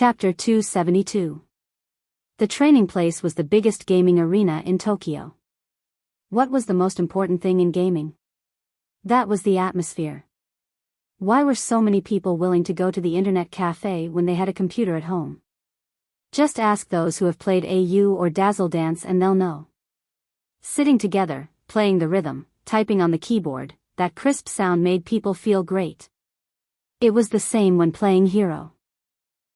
Chapter 272. The training place was the biggest gaming arena in Tokyo. What was the most important thing in gaming? That was the atmosphere. Why were so many people willing to go to the internet cafe when they had a computer at home? Just ask those who have played AU or Dazzle Dance and they'll know. Sitting together, playing the rhythm, typing on the keyboard, that crisp sound made people feel great. It was the same when playing Hero.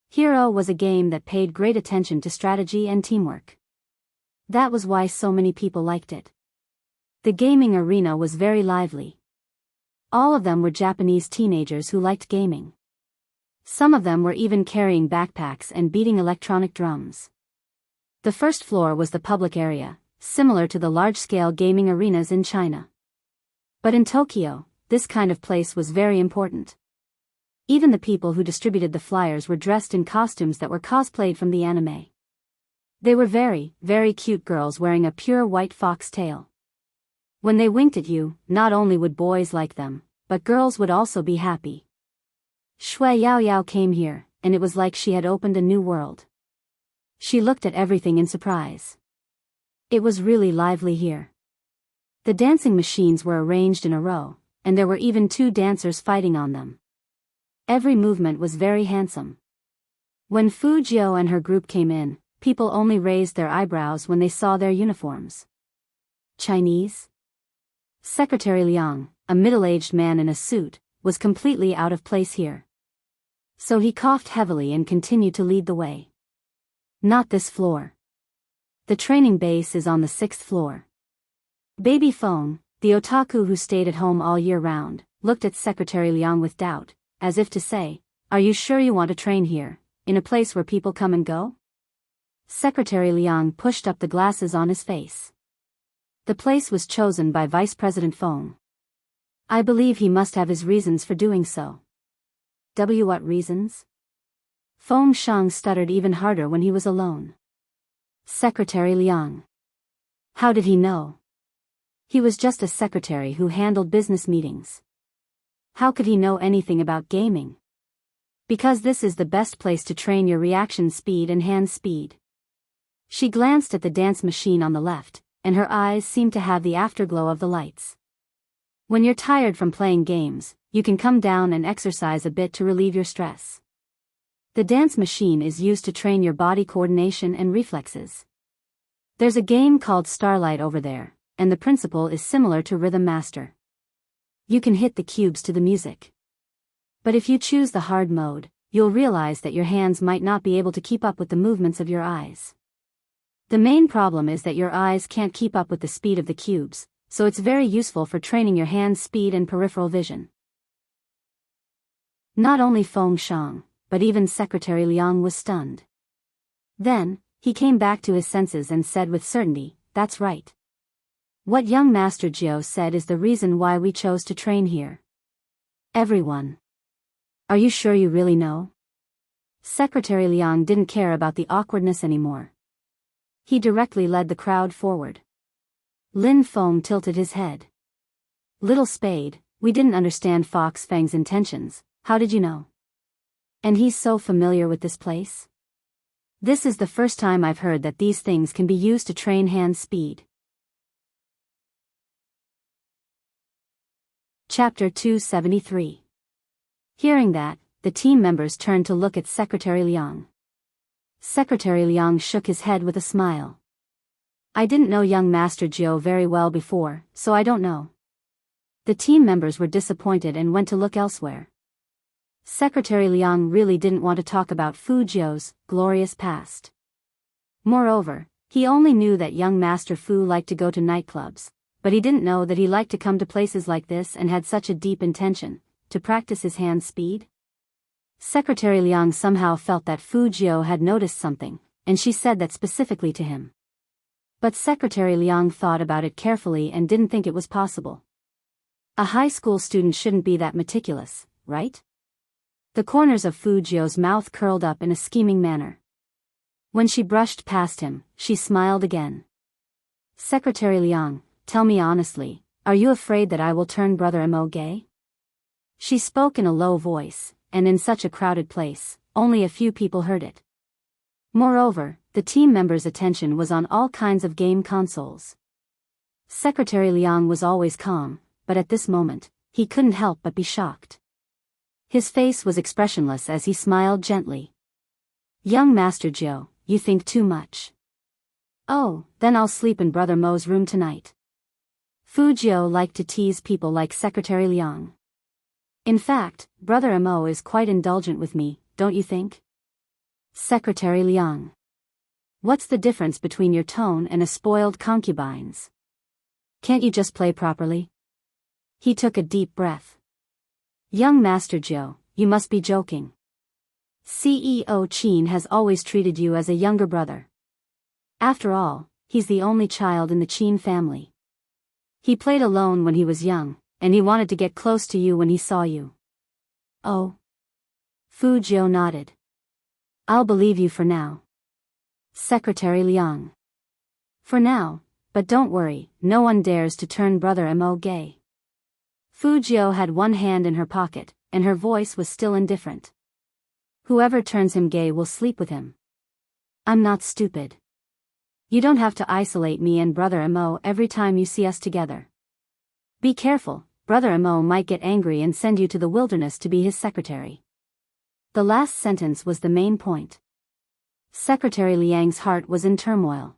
Hero was a game that paid great attention to strategy and teamwork. That was why so many people liked it. The gaming arena was very lively. All of them were Japanese teenagers who liked gaming. Some of them were even carrying backpacks and beating electronic drums. The first floor was the public area, similar to the large-scale gaming arenas in China. But in Tokyo, this kind of place was very important. Even the people who distributed the flyers were dressed in costumes that were cosplayed from the anime. They were very, very cute girls wearing a pure white fox tail. When they winked at you, not only would boys like them, but girls would also be happy. Shui Yao Yao came here, and it was like she had opened a new world. She looked at everything in surprise. It was really lively here. The dancing machines were arranged in a row, and there were even two dancers fighting on them. Every movement was very handsome. When Fu Jiao and her group came in, people only raised their eyebrows when they saw their uniforms. Chinese? Secretary Liang, a middle-aged man in a suit, was completely out of place here. So he coughed heavily and continued to lead the way. Not this floor. The training base is on the 6th floor. Baby Phone, the otaku who stayed at home all year round, looked at Secretary Liang with doubt, as if to say, "Are you sure you want to train here, in a place where people come and go?" Secretary Liang pushed up the glasses on his face. The place was chosen by Vice President Fong. I believe he must have his reasons for doing so. What reasons? Fong Shang stuttered even harder when he was alone. Secretary Liang. How did he know? He was just a secretary who handled business meetings. How could he know anything about gaming? Because this is the best place to train your reaction speed and hand speed. She glanced at the dance machine on the left, and her eyes seemed to have the afterglow of the lights. When you're tired from playing games, you can come down and exercise a bit to relieve your stress. The dance machine is used to train your body coordination and reflexes. There's a game called Starlight over there, and the principle is similar to Rhythm Master. You can hit the cubes to the music. But if you choose the hard mode, you'll realize that your hands might not be able to keep up with the movements of your eyes. The main problem is that your eyes can't keep up with the speed of the cubes, so it's very useful for training your hand speed and peripheral vision. Not only Fong Shang, but even Secretary Liang was stunned. Then, he came back to his senses and said with certainty, "That's right. What young Master Jiao said is the reason why we chose to train here." Everyone. Are you sure you really know? Secretary Liang didn't care about the awkwardness anymore. He directly led the crowd forward. Lin Feng tilted his head. "Little Spade, we didn't understand Fox Fang's intentions, how did you know? And he's so familiar with this place? This is the first time I've heard that these things can be used to train hand speed." Chapter 273. Hearing that, the team members turned to look at Secretary Liang. Secretary Liang shook his head with a smile. "I didn't know young Master Jiao very well before, so I don't know." The team members were disappointed and went to look elsewhere. Secretary Liang really didn't want to talk about Fu Jiao's glorious past. Moreover, he only knew that young Master Fu liked to go to nightclubs, but he didn't know that he liked to come to places like this and had such a deep intention, to practice his hand speed. Secretary Liang somehow felt that Fu Jiao had noticed something, and she said that specifically to him. But Secretary Liang thought about it carefully and didn't think it was possible. A high school student shouldn't be that meticulous, right? The corners of Fu Jiao's mouth curled up in a scheming manner. When she brushed past him, she smiled again. "Secretary Liang, tell me honestly, are you afraid that I will turn Brother Mo gay?" She spoke in a low voice, and in such a crowded place, only a few people heard it. Moreover, the team members' attention was on all kinds of game consoles. Secretary Liang was always calm, but at this moment, he couldn't help but be shocked. His face was expressionless as he smiled gently. "Young Master Jiu, you think too much." "Oh, then I'll sleep in Brother Mo's room tonight." Fu Jiu liked to tease people like Secretary Liang. "In fact, Brother Mo is quite indulgent with me, don't you think?" Secretary Liang. "What's the difference between your tone and a spoiled concubine's? Can't you just play properly?" He took a deep breath. "Young Master Jiu, you must be joking. CEO Qin has always treated you as a younger brother. After all, he's the only child in the Qin family. He played alone when he was young, and he wanted to get close to you when he saw you." "Oh." Fu Jiu nodded. "I'll believe you for now." Secretary Liang. "For now, but don't worry, no one dares to turn Brother Mo gay." Fu Jiu had one hand in her pocket, and her voice was still indifferent. "Whoever turns him gay will sleep with him. I'm not stupid. You don't have to isolate me and Brother Mo every time you see us together. Be careful, Brother Mo might get angry and send you to the wilderness to be his secretary." The last sentence was the main point. Secretary Liang's heart was in turmoil.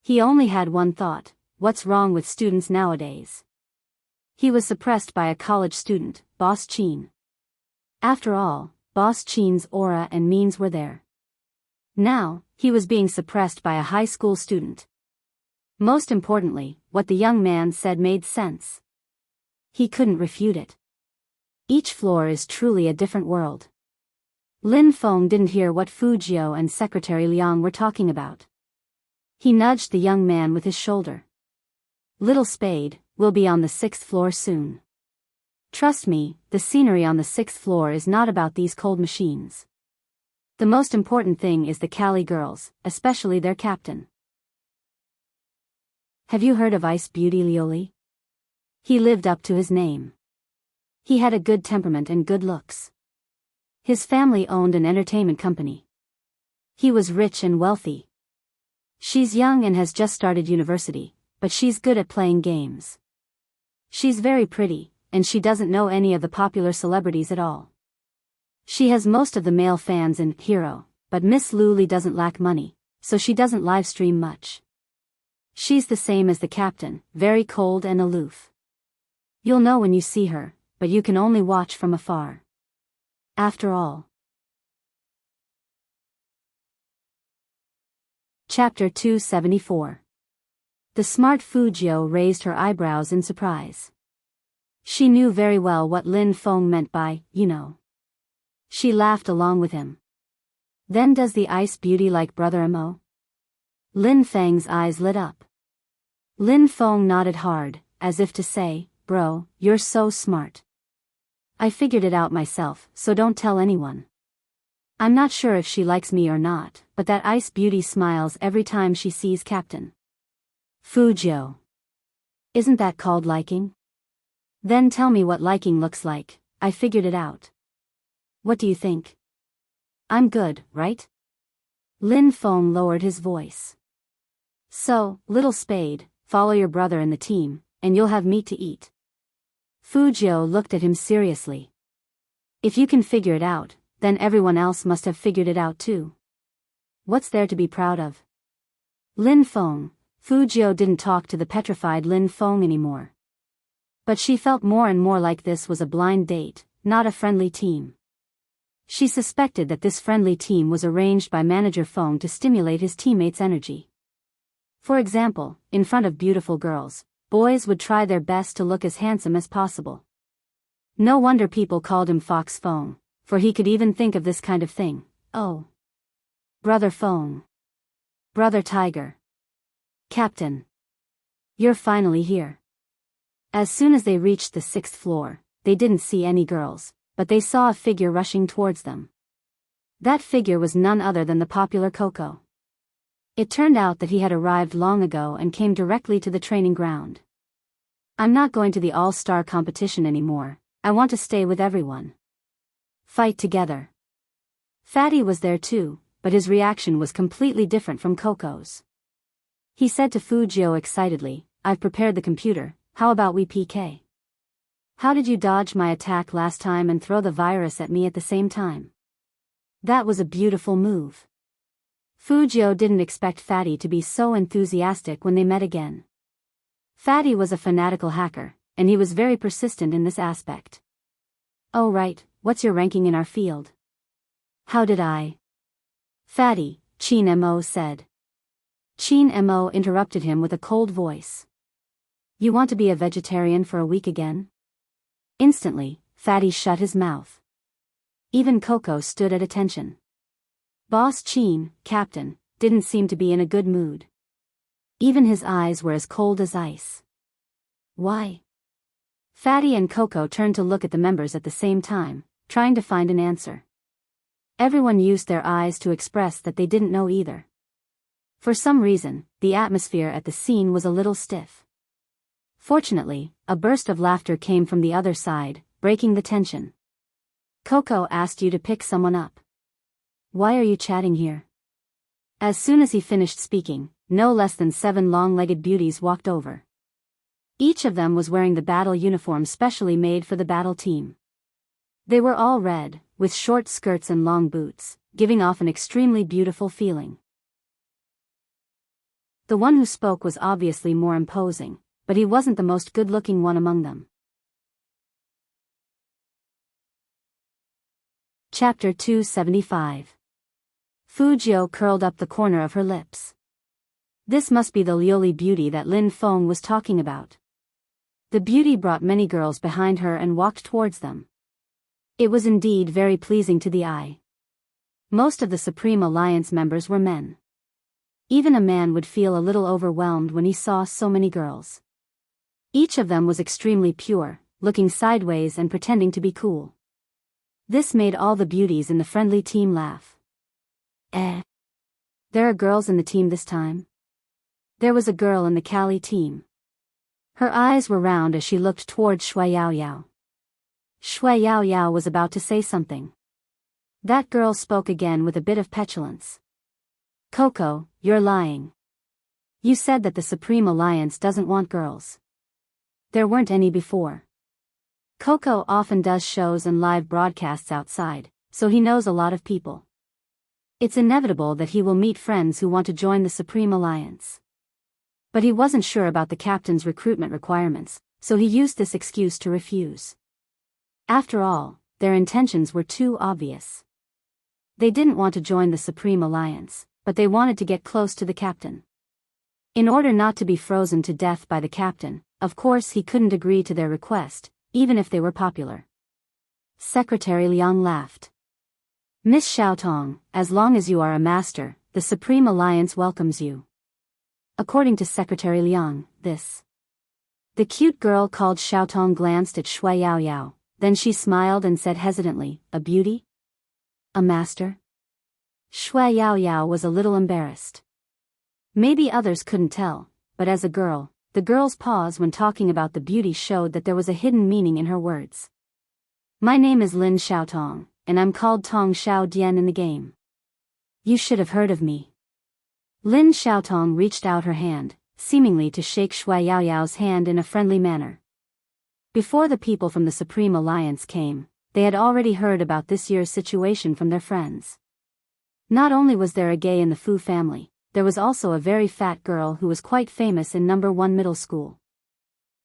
He only had one thought: what's wrong with students nowadays? He was suppressed by a college student, Boss Qin. After all, Boss Qin's aura and means were there. Now, he was being suppressed by a high school student. Most importantly, what the young man said made sense. He couldn't refute it. Each floor is truly a different world. Lin Feng didn't hear what Fu Jiu and Secretary Liang were talking about. He nudged the young man with his shoulder. "Little Spade, we'll be on the 6th floor soon. Trust me, the scenery on the 6th floor is not about these cold machines. The most important thing is the Cali girls, especially their captain. Have you heard of Ice Beauty Lioli? He lived up to his name. He had a good temperament and good looks. His family owned an entertainment company. He was rich and wealthy. She's young and has just started university, but she's good at playing games. She's very pretty, and she doesn't know any of the popular celebrities at all. She has most of the male fans in Hero, but Miss Luli doesn't lack money, so she doesn't live stream much. She's the same as the captain, very cold and aloof. You'll know when you see her, but you can only watch from afar. After all." Chapter 274. The smart Fu Jiu raised her eyebrows in surprise. She knew very well what Lin Feng meant by, you know. She laughed along with him. "Then does the Ice Beauty like Brother Mo?" Lin Feng's eyes lit up. Lin Feng nodded hard, as if to say, "Bro, you're so smart. I figured it out myself, so don't tell anyone. I'm not sure if she likes me or not, but that Ice Beauty smiles every time she sees Captain." Fu Jiu. "Isn't that called liking?" "Then tell me what liking looks like. I figured it out. What do you think? I'm good, right?" Lin Feng lowered his voice. "So, Little Spade, follow your brother in the team, and you'll have meat to eat." Fu Jiu looked at him seriously. "If you can figure it out, then everyone else must have figured it out too. What's there to be proud of?" Lin Feng. Fu Jiu didn't talk to the petrified Lin Feng anymore. But she felt more and more like this was a blind date, not a friendly team. She suspected that this friendly team was arranged by Manager Feng to stimulate his teammates' energy. For example, in front of beautiful girls, boys would try their best to look as handsome as possible. No wonder people called him Fox Feng, for he could even think of this kind of thing. "Oh. Brother Feng. Brother Tiger. Captain. You're finally here." As soon as they reached the 6th floor, they didn't see any girls, but they saw a figure rushing towards them. That figure was none other than the popular Coco. It turned out that he had arrived long ago and came directly to the training ground. "I'm not going to the all-star competition anymore, I want to stay with everyone. Fight together." Fatty was there too, but his reaction was completely different from Coco's. He said to Fujio excitedly, "I've prepared the computer, how about we PK? How did you dodge my attack last time and throw the virus at me at the same time? That was a beautiful move." Fujio didn't expect Fatty to be so enthusiastic when they met again. Fatty was a fanatical hacker, and he was very persistent in this aspect. "Oh right, what's your ranking in our field?" "How did I?" "Fatty," Chin Mo said. Chin Mo interrupted him with a cold voice. "You want to be a vegetarian for a week again?" Instantly, Fatty shut his mouth. Even Coco stood at attention. Boss Chin, Captain, didn't seem to be in a good mood. Even his eyes were as cold as ice. "Why?" Fatty and Coco turned to look at the members at the same time, trying to find an answer. Everyone used their eyes to express that they didn't know either. For some reason, the atmosphere at the scene was a little stiff. Fortunately, a burst of laughter came from the other side, breaking the tension. "Coco asked you to pick someone up. Why are you chatting here?" As soon as he finished speaking, no less than 7 long-legged beauties walked over. Each of them was wearing the battle uniform specially made for the battle team. They were all red, with short skirts and long boots, giving off an extremely beautiful feeling. The one who spoke was obviously more imposing, but he wasn't the most good-looking one among them. Chapter 275. Fujio curled up the corner of her lips. This must be the Lioli beauty that Lin Feng was talking about. The beauty brought many girls behind her and walked towards them. It was indeed very pleasing to the eye. Most of the Supreme Alliance members were men. Even a man would feel a little overwhelmed when he saw so many girls. Each of them was extremely pure, looking sideways and pretending to be cool. This made all the beauties in the friendly team laugh. There are girls in the team this time? There was a girl in the Kali team. Her eyes were round as she looked towards Shui Yao Yao. Shui Yao Yao was about to say something. That girl spoke again with a bit of petulance. "Coco, you're lying. You said that the Supreme Alliance doesn't want girls. There weren't any before." Coco often does shows and live broadcasts outside, so he knows a lot of people. It's inevitable that he will meet friends who want to join the Supreme Alliance. But he wasn't sure about the captain's recruitment requirements, so he used this excuse to refuse. After all, their intentions were too obvious. They didn't want to join the Supreme Alliance, but they wanted to get close to the captain. In order not to be frozen to death by the captain, of course he couldn't agree to their request, even if they were popular. Secretary Liang laughed. "Miss Xiaotong, as long as you are a master, the Supreme Alliance welcomes you." According to Secretary Liang, The cute girl called Xiaotong glanced at Shui Yao Yao, then she smiled and said hesitantly, "A beauty? A master?" Shui Yao Yao was a little embarrassed. Maybe others couldn't tell, but as a girl, the girl's pause when talking about the beauty showed that there was a hidden meaning in her words. "My name is Lin Xiaotong, and I'm called Tong Xiao Dian in the game. You should have heard of me." Lin Xiaotong reached out her hand, seemingly to shake Shui Yao Yao's hand in a friendly manner. Before the people from the Supreme Alliance came, they had already heard about this year's situation from their friends. Not only was there a gay in the Fu family, there was also a very fat girl who was quite famous in No. 1 middle school.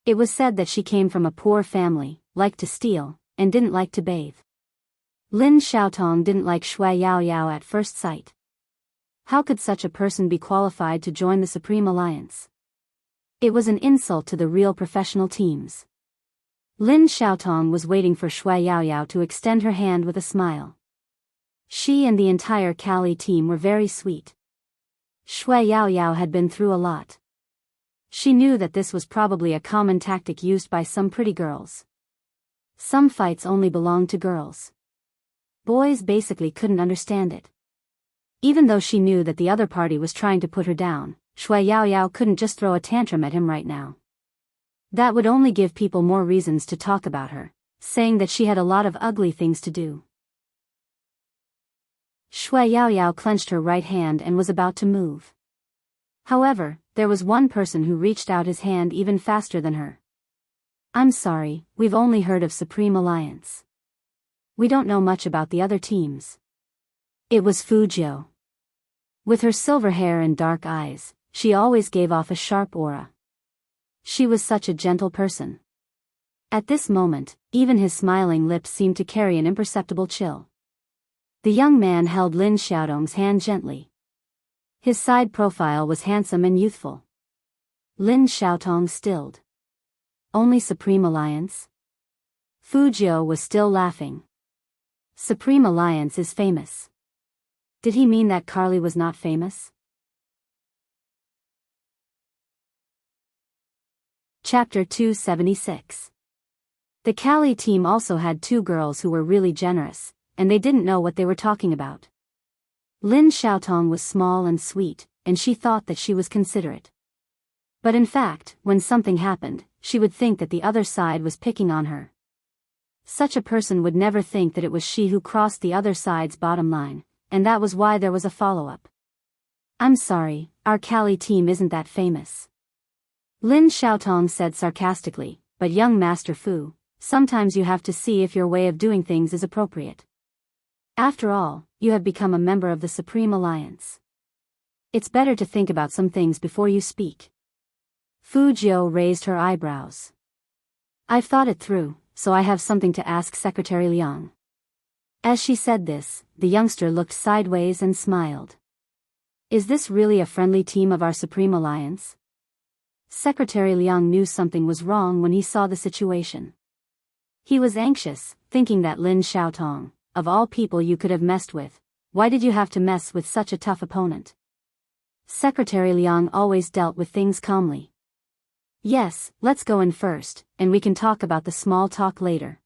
It was said that she came from a poor family, liked to steal, and didn't like to bathe. Lin Xiaotong didn't like Shui Yao Yao at first sight. How could such a person be qualified to join the Supreme Alliance? It was an insult to the real professional teams. Lin Xiaotong was waiting for Shui Yao Yao to extend her hand with a smile. She and the entire Kali team were very sweet. Shui Yao Yao had been through a lot. She knew that this was probably a common tactic used by some pretty girls. Some fights only belonged to girls. Boys basically couldn't understand it. Even though she knew that the other party was trying to put her down, Shui Yao Yao couldn't just throw a tantrum at him right now. That would only give people more reasons to talk about her, saying that she had a lot of ugly things to do. Shui Yaoyao clenched her right hand and was about to move. However, there was one person who reached out his hand even faster than her. I'm sorry, we've only heard of Supreme Alliance. We don't know much about the other teams. It was Fujiu. With her silver hair and dark eyes, she always gave off a sharp aura. She was such a gentle person. At this moment, even his smiling lips seemed to carry an imperceptible chill. The young man held Lin Xiaodong's hand gently. His side profile was handsome and youthful. Lin Xiaodong stilled. Only Supreme Alliance? Fujiu was still laughing. Supreme Alliance is famous. Did he mean that Carly was not famous? Chapter 276. The Cali team also had two girls who were really generous, and they didn't know what they were talking about. Lin Xiaotong was small and sweet, and she thought that she was considerate. But in fact, when something happened, she would think that the other side was picking on her. Such a person would never think that it was she who crossed the other side's bottom line, and that was why there was a follow-up. I'm sorry, our Cali team isn't that famous. Lin Xiaotong said sarcastically, but young Master Fu, sometimes you have to see if your way of doing things is appropriate. After all, you have become a member of the Supreme Alliance. It's better to think about some things before you speak. Fujiu raised her eyebrows. I've thought it through, so I have something to ask Secretary Liang. As she said this, the youngster looked sideways and smiled. Is this really a friendly team of our Supreme Alliance? Secretary Liang knew something was wrong when he saw the situation. He was anxious, thinking that Lin Xiaotong, of all people you could have messed with, why did you have to mess with such a tough opponent? Secretary Liang always dealt with things calmly. Yes, let's go in first, and we can talk about the small talk later.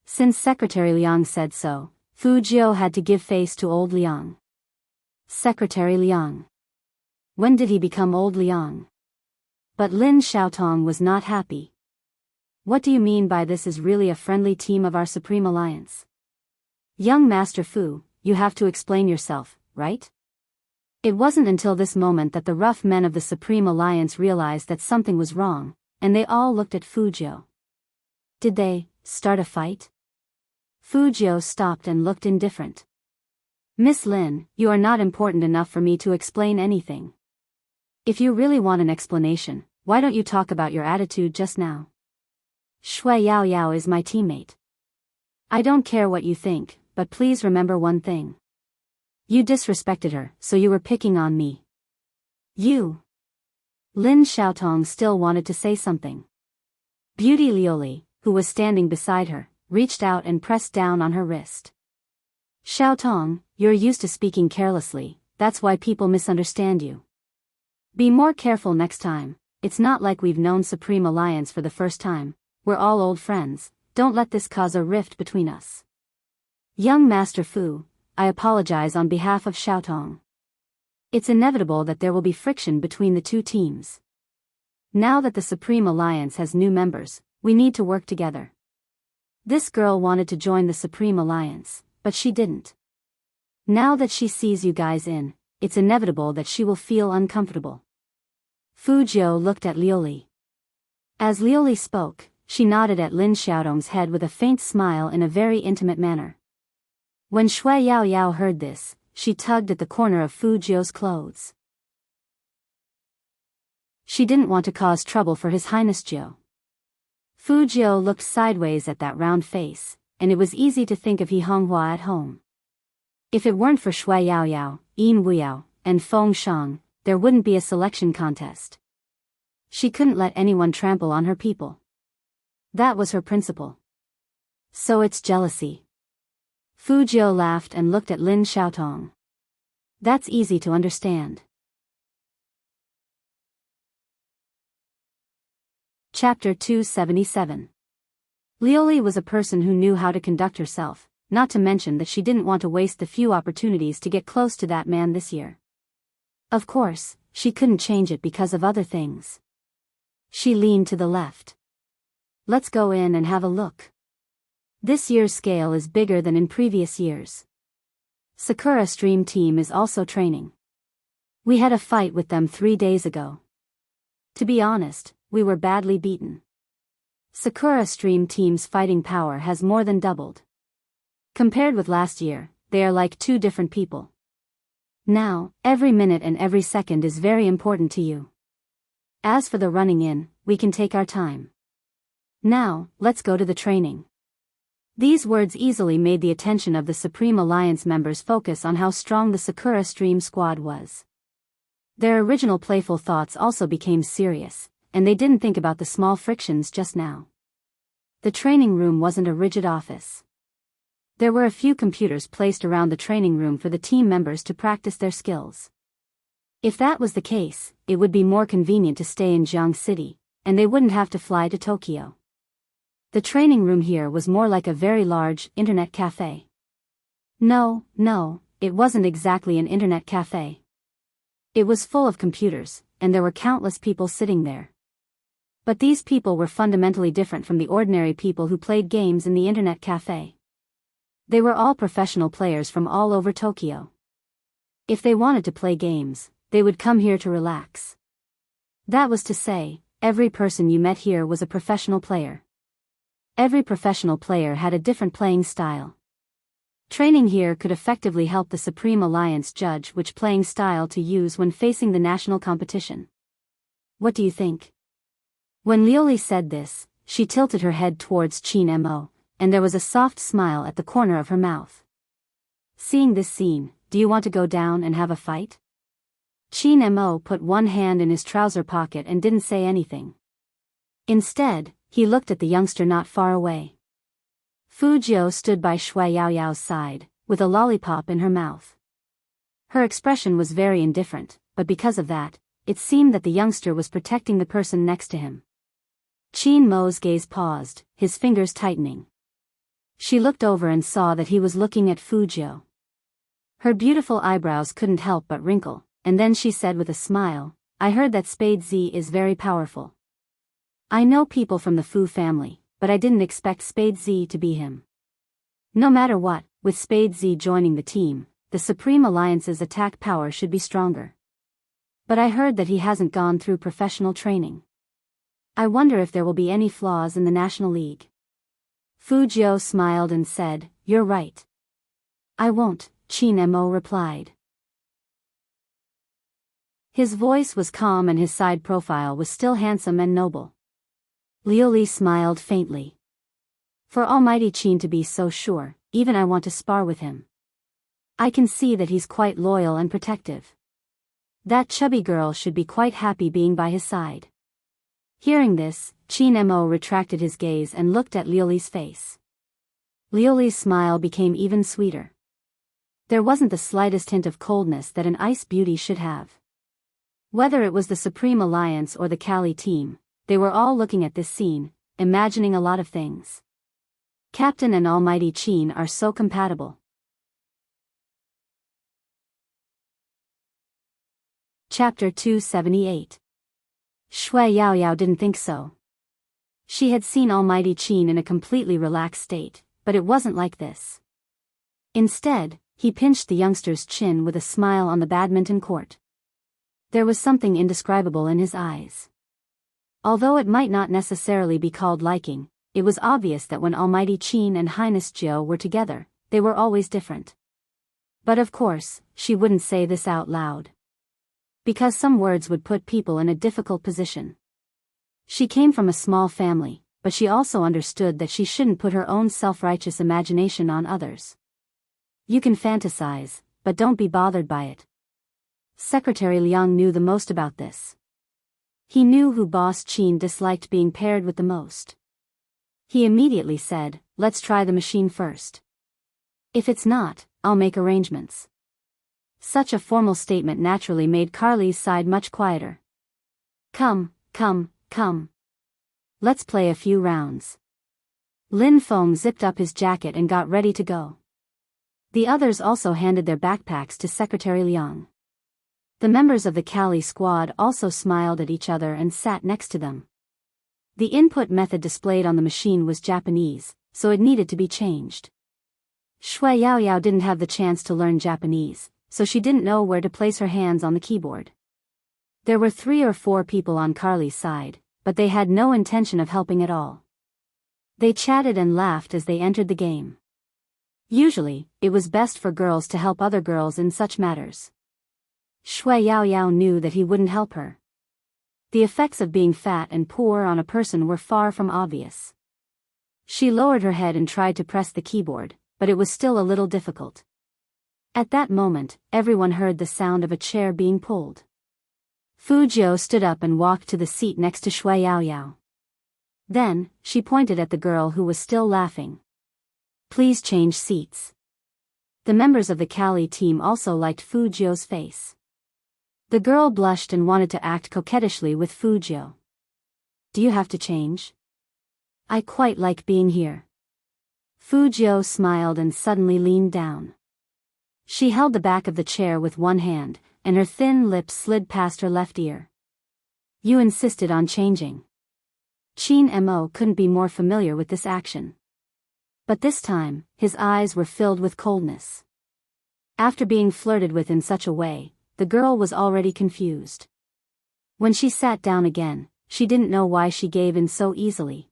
Since Secretary Liang said so, Fujiu had to give face to old Liang. Secretary Liang. When did he become old Liang? But Lin Xiaotong was not happy. What do you mean by this is really a friendly team of our Supreme Alliance? Young Master Fu, you have to explain yourself, right? It wasn't until this moment that the rough men of the Supreme Alliance realized that something was wrong, and they all looked at Fujiu. Did they start a fight? Fujiu stopped and looked indifferent. Miss Lin, you are not important enough for me to explain anything. If you really want an explanation, why don't you talk about your attitude just now? Shui Yaoyao is my teammate. I don't care what you think, but please remember one thing. You disrespected her, so you were picking on me. You. Lin Xiaotong still wanted to say something. Beauty Lioli, who was standing beside her, reached out and pressed down on her wrist. Xiaotong, you're used to speaking carelessly, that's why people misunderstand you. Be more careful next time, it's not like we've known Supreme Alliance for the first time, we're all old friends, don't let this cause a rift between us. Young Master Fu, I apologize on behalf of Xiaotong. It's inevitable that there will be friction between the two teams. Now that the Supreme Alliance has new members, we need to work together. This girl wanted to join the Supreme Alliance, but she didn't. Now that she sees you guys in, it's inevitable that she will feel uncomfortable. Fujiu looked at Lioli. As Lioli spoke, she nodded at Lin Xiaodong's head with a faint smile in a very intimate manner. When Shui Yaoyao heard this, she tugged at the corner of Fujiu's clothes. She didn't want to cause trouble for His Highness Jiu. Fujiu looked sideways at that round face, and it was easy to think of He Honghua at home. If it weren't for Shui Yaoyao, Yin Wuyao, and Feng Shang, there wouldn't be a selection contest. She couldn't let anyone trample on her people. That was her principle. So it's jealousy. Fujiu laughed and looked at Lin Xiaotong. That's easy to understand. Chapter 277. Lioli was a person who knew how to conduct herself, not to mention that she didn't want to waste the few opportunities to get close to that man this year. Of course, she couldn't change it because of other things. She leaned to the left. Let's go in and have a look. This year's scale is bigger than in previous years. Sakura Stream team is also training. We had a fight with them 3 days ago. To be honest, we were badly beaten. Sakura Stream team's fighting power has more than doubled. Compared with last year, they are like two different people. Now, every minute and every second is very important to you. As for the running in, we can take our time. Now, let's go to the training. These words easily made the attention of the Supreme Alliance members focus on how strong the Sakura Stream squad was. Their original playful thoughts also became serious, and they didn't think about the small frictions just now. The training room wasn't a rigid office. There were a few computers placed around the training room for the team members to practice their skills. If that was the case, it would be more convenient to stay in Jiang City, and they wouldn't have to fly to Tokyo. The training room here was more like a very large internet cafe. No, it wasn't exactly an internet cafe. It was full of computers, and there were countless people sitting there. But these people were fundamentally different from the ordinary people who played games in the internet cafe. They were all professional players from all over Tokyo. If they wanted to play games, they would come here to relax. That was to say, every person you met here was a professional player. Every professional player had a different playing style. Training here could effectively help the Supreme Alliance judge which playing style to use when facing the national competition. What do you think? When Lioli said this, she tilted her head towards Chin Mo, and there was a soft smile at the corner of her mouth. Seeing this scene, do you want to go down and have a fight? Chin Mo put one hand in his trouser pocket and didn't say anything. Instead, he looked at the youngster not far away. Fu Jiao stood by Shui Yaoyao's side, with a lollipop in her mouth. Her expression was very indifferent, but because of that, it seemed that the youngster was protecting the person next to him. Chin Mo's gaze paused, his fingers tightening. She looked over and saw that he was looking at Fu Jiao. Her beautiful eyebrows couldn't help but wrinkle, and then she said with a smile, I heard that Spade Z is very powerful. I know people from the Fu family, but I didn't expect Spade Z to be him. No matter what, with Spade Z joining the team, the Supreme Alliance's attack power should be stronger. But I heard that he hasn't gone through professional training. I wonder if there will be any flaws in the National League. Fu Jiao smiled and said, You're right. I won't, Chin Mo replied. His voice was calm and his side profile was still handsome and noble. Lioli smiled faintly. For Almighty Chin to be so sure, even I want to spar with him. I can see that he's quite loyal and protective. That chubby girl should be quite happy being by his side. Hearing this, Chin Mo retracted his gaze and looked at Lioli's face. Lioli's smile became even sweeter. There wasn't the slightest hint of coldness that an ice beauty should have. Whether it was the Supreme Alliance or the Kali team, they were all looking at this scene, imagining a lot of things. Captain and Almighty Chin are so compatible. Chapter 278. Shui Yaoyao didn't think so. She had seen Almighty Chin in a completely relaxed state, but it wasn't like this. Instead, he pinched the youngster's chin with a smile on the badminton court. There was something indescribable in his eyes. Although it might not necessarily be called liking, it was obvious that when Almighty Chin and Highness Jiao were together, they were always different. But of course, she wouldn't say this out loud. Because some words would put people in a difficult position. She came from a small family, but she also understood that she shouldn't put her own self-righteous imagination on others. You can fantasize, but don't be bothered by it. Secretary Liang knew the most about this. He knew who Boss Chin disliked being paired with the most. He immediately said, Let's try the machine first. If it's not, I'll make arrangements. Such a formal statement naturally made Carly's side much quieter. Come. Let's play a few rounds. Lin Feng zipped up his jacket and got ready to go. The others also handed their backpacks to Secretary Liang. The members of the Kali squad also smiled at each other and sat next to them. The input method displayed on the machine was Japanese, so it needed to be changed. Shui Yaoyao didn't have the chance to learn Japanese, so she didn't know where to place her hands on the keyboard. There were 3 or 4 people on Carly's side, but they had no intention of helping at all. They chatted and laughed as they entered the game. Usually, it was best for girls to help other girls in such matters. Shui Yaoyao knew that he wouldn't help her. The effects of being fat and poor on a person were far from obvious. She lowered her head and tried to press the keyboard, but it was still a little difficult. At that moment, everyone heard the sound of a chair being pulled. Fu Jiu stood up and walked to the seat next to Shui Yaoyao. Then, she pointed at the girl who was still laughing. Please change seats. The members of the Cali team also liked Fu Jiu's face. The girl blushed and wanted to act coquettishly with Fu Jiu. Do you have to change? I quite like being here. Fu Jiu smiled and suddenly leaned down. She held the back of the chair with one hand, and her thin lips slid past her left ear. You insisted on changing. Qin Mo couldn't be more familiar with this action. But this time, his eyes were filled with coldness. After being flirted with in such a way, the girl was already confused. When she sat down again, she didn't know why she gave in so easily.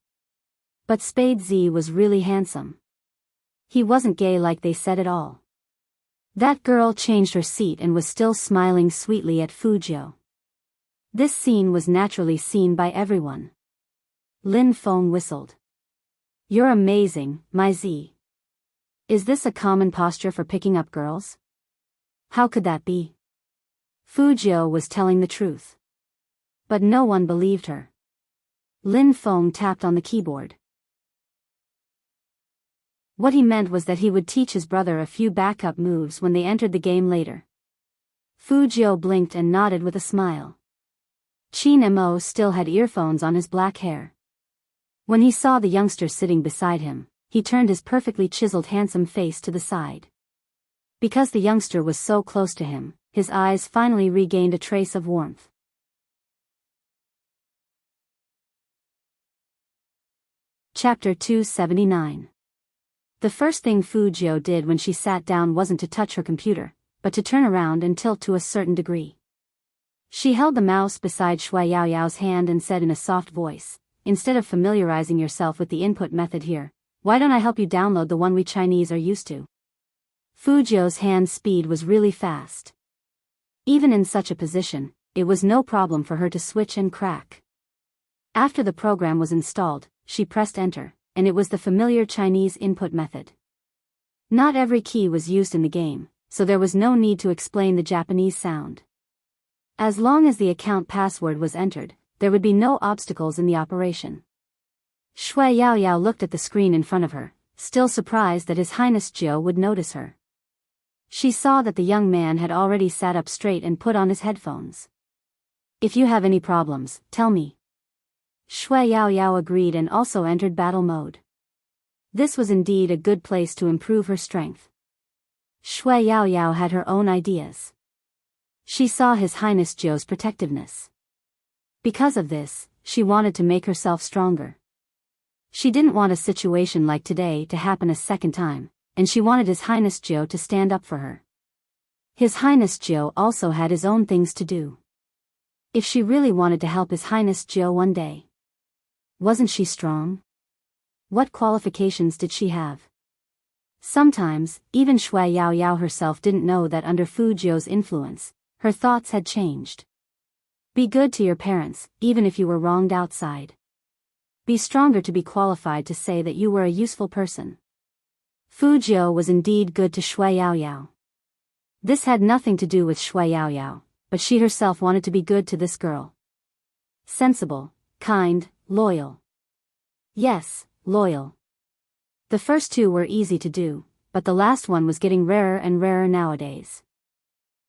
But Spade Z was really handsome. He wasn't gay like they said at all. That girl changed her seat and was still smiling sweetly at Fu Jiu. This scene was naturally seen by everyone. Lin Feng whistled. You're amazing, my Z. Is this a common posture for picking up girls? How could that be? Fu Jiu was telling the truth. But no one believed her. Lin Feng tapped on the keyboard. What he meant was that he would teach his brother a few backup moves when they entered the game later. Fu Jiu blinked and nodded with a smile. Qin Mo still had earphones on his black hair. When he saw the youngster sitting beside him, he turned his perfectly chiseled handsome face to the side. Because the youngster was so close to him, his eyes finally regained a trace of warmth. Chapter 279. The first thing Fu Jiu did when she sat down wasn't to touch her computer, but to turn around and tilt to a certain degree. She held the mouse beside Shui Yaoyao's hand and said in a soft voice, instead of familiarizing yourself with the input method here, why don't I help you download the one we Chinese are used to? Fu Jiu's hand speed was really fast. Even in such a position, it was no problem for her to switch and crack. After the program was installed, she pressed enter, and it was the familiar Chinese input method. Not every key was used in the game, so there was no need to explain the Japanese sound. As long as the account password was entered, there would be no obstacles in the operation. Shui Yaoyao looked at the screen in front of her, still surprised that His Highness Jiu would notice her. She saw that the young man had already sat up straight and put on his headphones. If you have any problems, tell me. Shui Yaoyao agreed and also entered battle mode. This was indeed a good place to improve her strength. Shui Yaoyao had her own ideas. She saw His Highness Jiu's protectiveness. Because of this, she wanted to make herself stronger. She didn't want a situation like today to happen a second time, and she wanted His Highness Jiu to stand up for her. His Highness Jiu also had his own things to do. If she really wanted to help His Highness Jiu one day. Wasn't she strong? What qualifications did she have? Sometimes, even Shui Yaoyao herself didn't know that under Fu Jiu's influence, her thoughts had changed. Be good to your parents, even if you were wronged outside. Be stronger to be qualified to say that you were a useful person. Fu Jiu was indeed good to Shui Yaoyao. This had nothing to do with Shui Yaoyao, but she herself wanted to be good to this girl. Sensible, kind, loyal. Yes, loyal. The first two were easy to do, but the last one was getting rarer and rarer nowadays.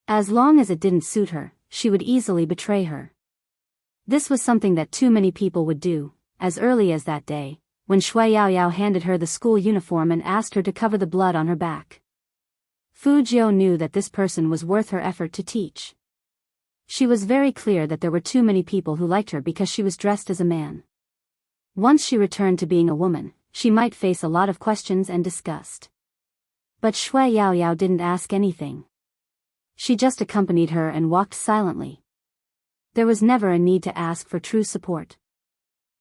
As long as it didn't suit her, she would easily betray her. This was something that too many people would do, as early as that day, when Shui Yaoyao handed her the school uniform and asked her to cover the blood on her back. Fu Jiu knew that this person was worth her effort to teach. She was very clear that there were too many people who liked her because she was dressed as a man. Once she returned to being a woman, she might face a lot of questions and disgust. But Shui Yaoyao didn't ask anything. She just accompanied her and walked silently. There was never a need to ask for true support.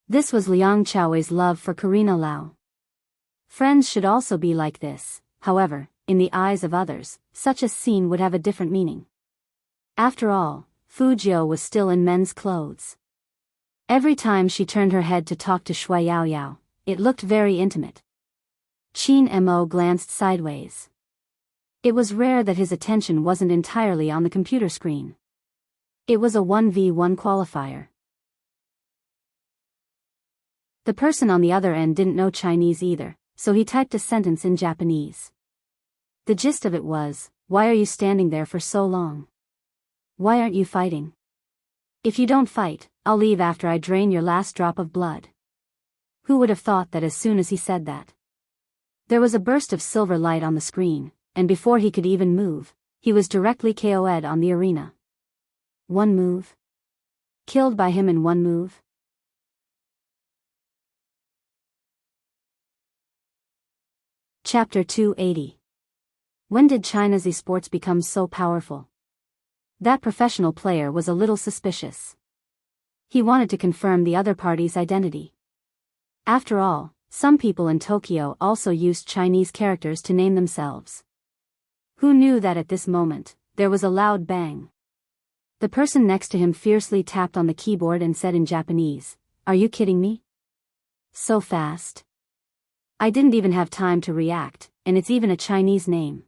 This was Liang Chaowei's love for Karina Lau. Friends should also be like this. However, in the eyes of others, such a scene would have a different meaning. After all, Fu Jiu was still in men's clothes. Every time she turned her head to talk to Shui Yaoyao, it looked very intimate. Qin Mo glanced sideways. It was rare that his attention wasn't entirely on the computer screen. It was a 1v1 qualifier. The person on the other end didn't know Chinese either, so he typed a sentence in Japanese. The gist of it was, "Why are you standing there for so long? Why aren't you fighting? If you don't fight, I'll leave after I drain your last drop of blood." Who would have thought that as soon as he said that? There was a burst of silver light on the screen, and before he could even move, he was directly KO'd on the arena. One move? Killed by him in one move? Chapter 280. When did China's esports become so powerful? That professional player was a little suspicious. He wanted to confirm the other party's identity. After all, some people in Tokyo also used Chinese characters to name themselves. Who knew that at this moment, there was a loud bang? The person next to him fiercely tapped on the keyboard and said in Japanese, "Are you kidding me? So fast? I didn't even have time to react, and it's even a Chinese name."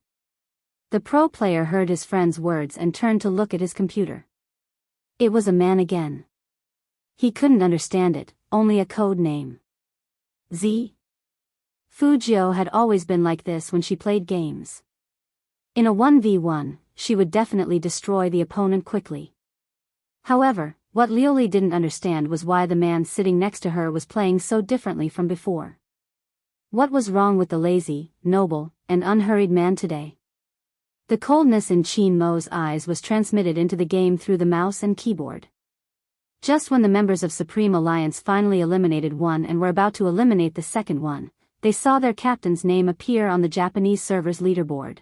The pro player heard his friend's words and turned to look at his computer. It was a man again. He couldn't understand it, only a code name. Z. Fu Jiu had always been like this when she played games. In a 1v1, she would definitely destroy the opponent quickly. However, what Liuli didn't understand was why the man sitting next to her was playing so differently from before. What was wrong with the lazy, noble, and unhurried man today? The coldness in Qin Mo's eyes was transmitted into the game through the mouse and keyboard. Just when the members of Supreme Alliance finally eliminated one and were about to eliminate the second one, they saw their captain's name appear on the Japanese server's leaderboard.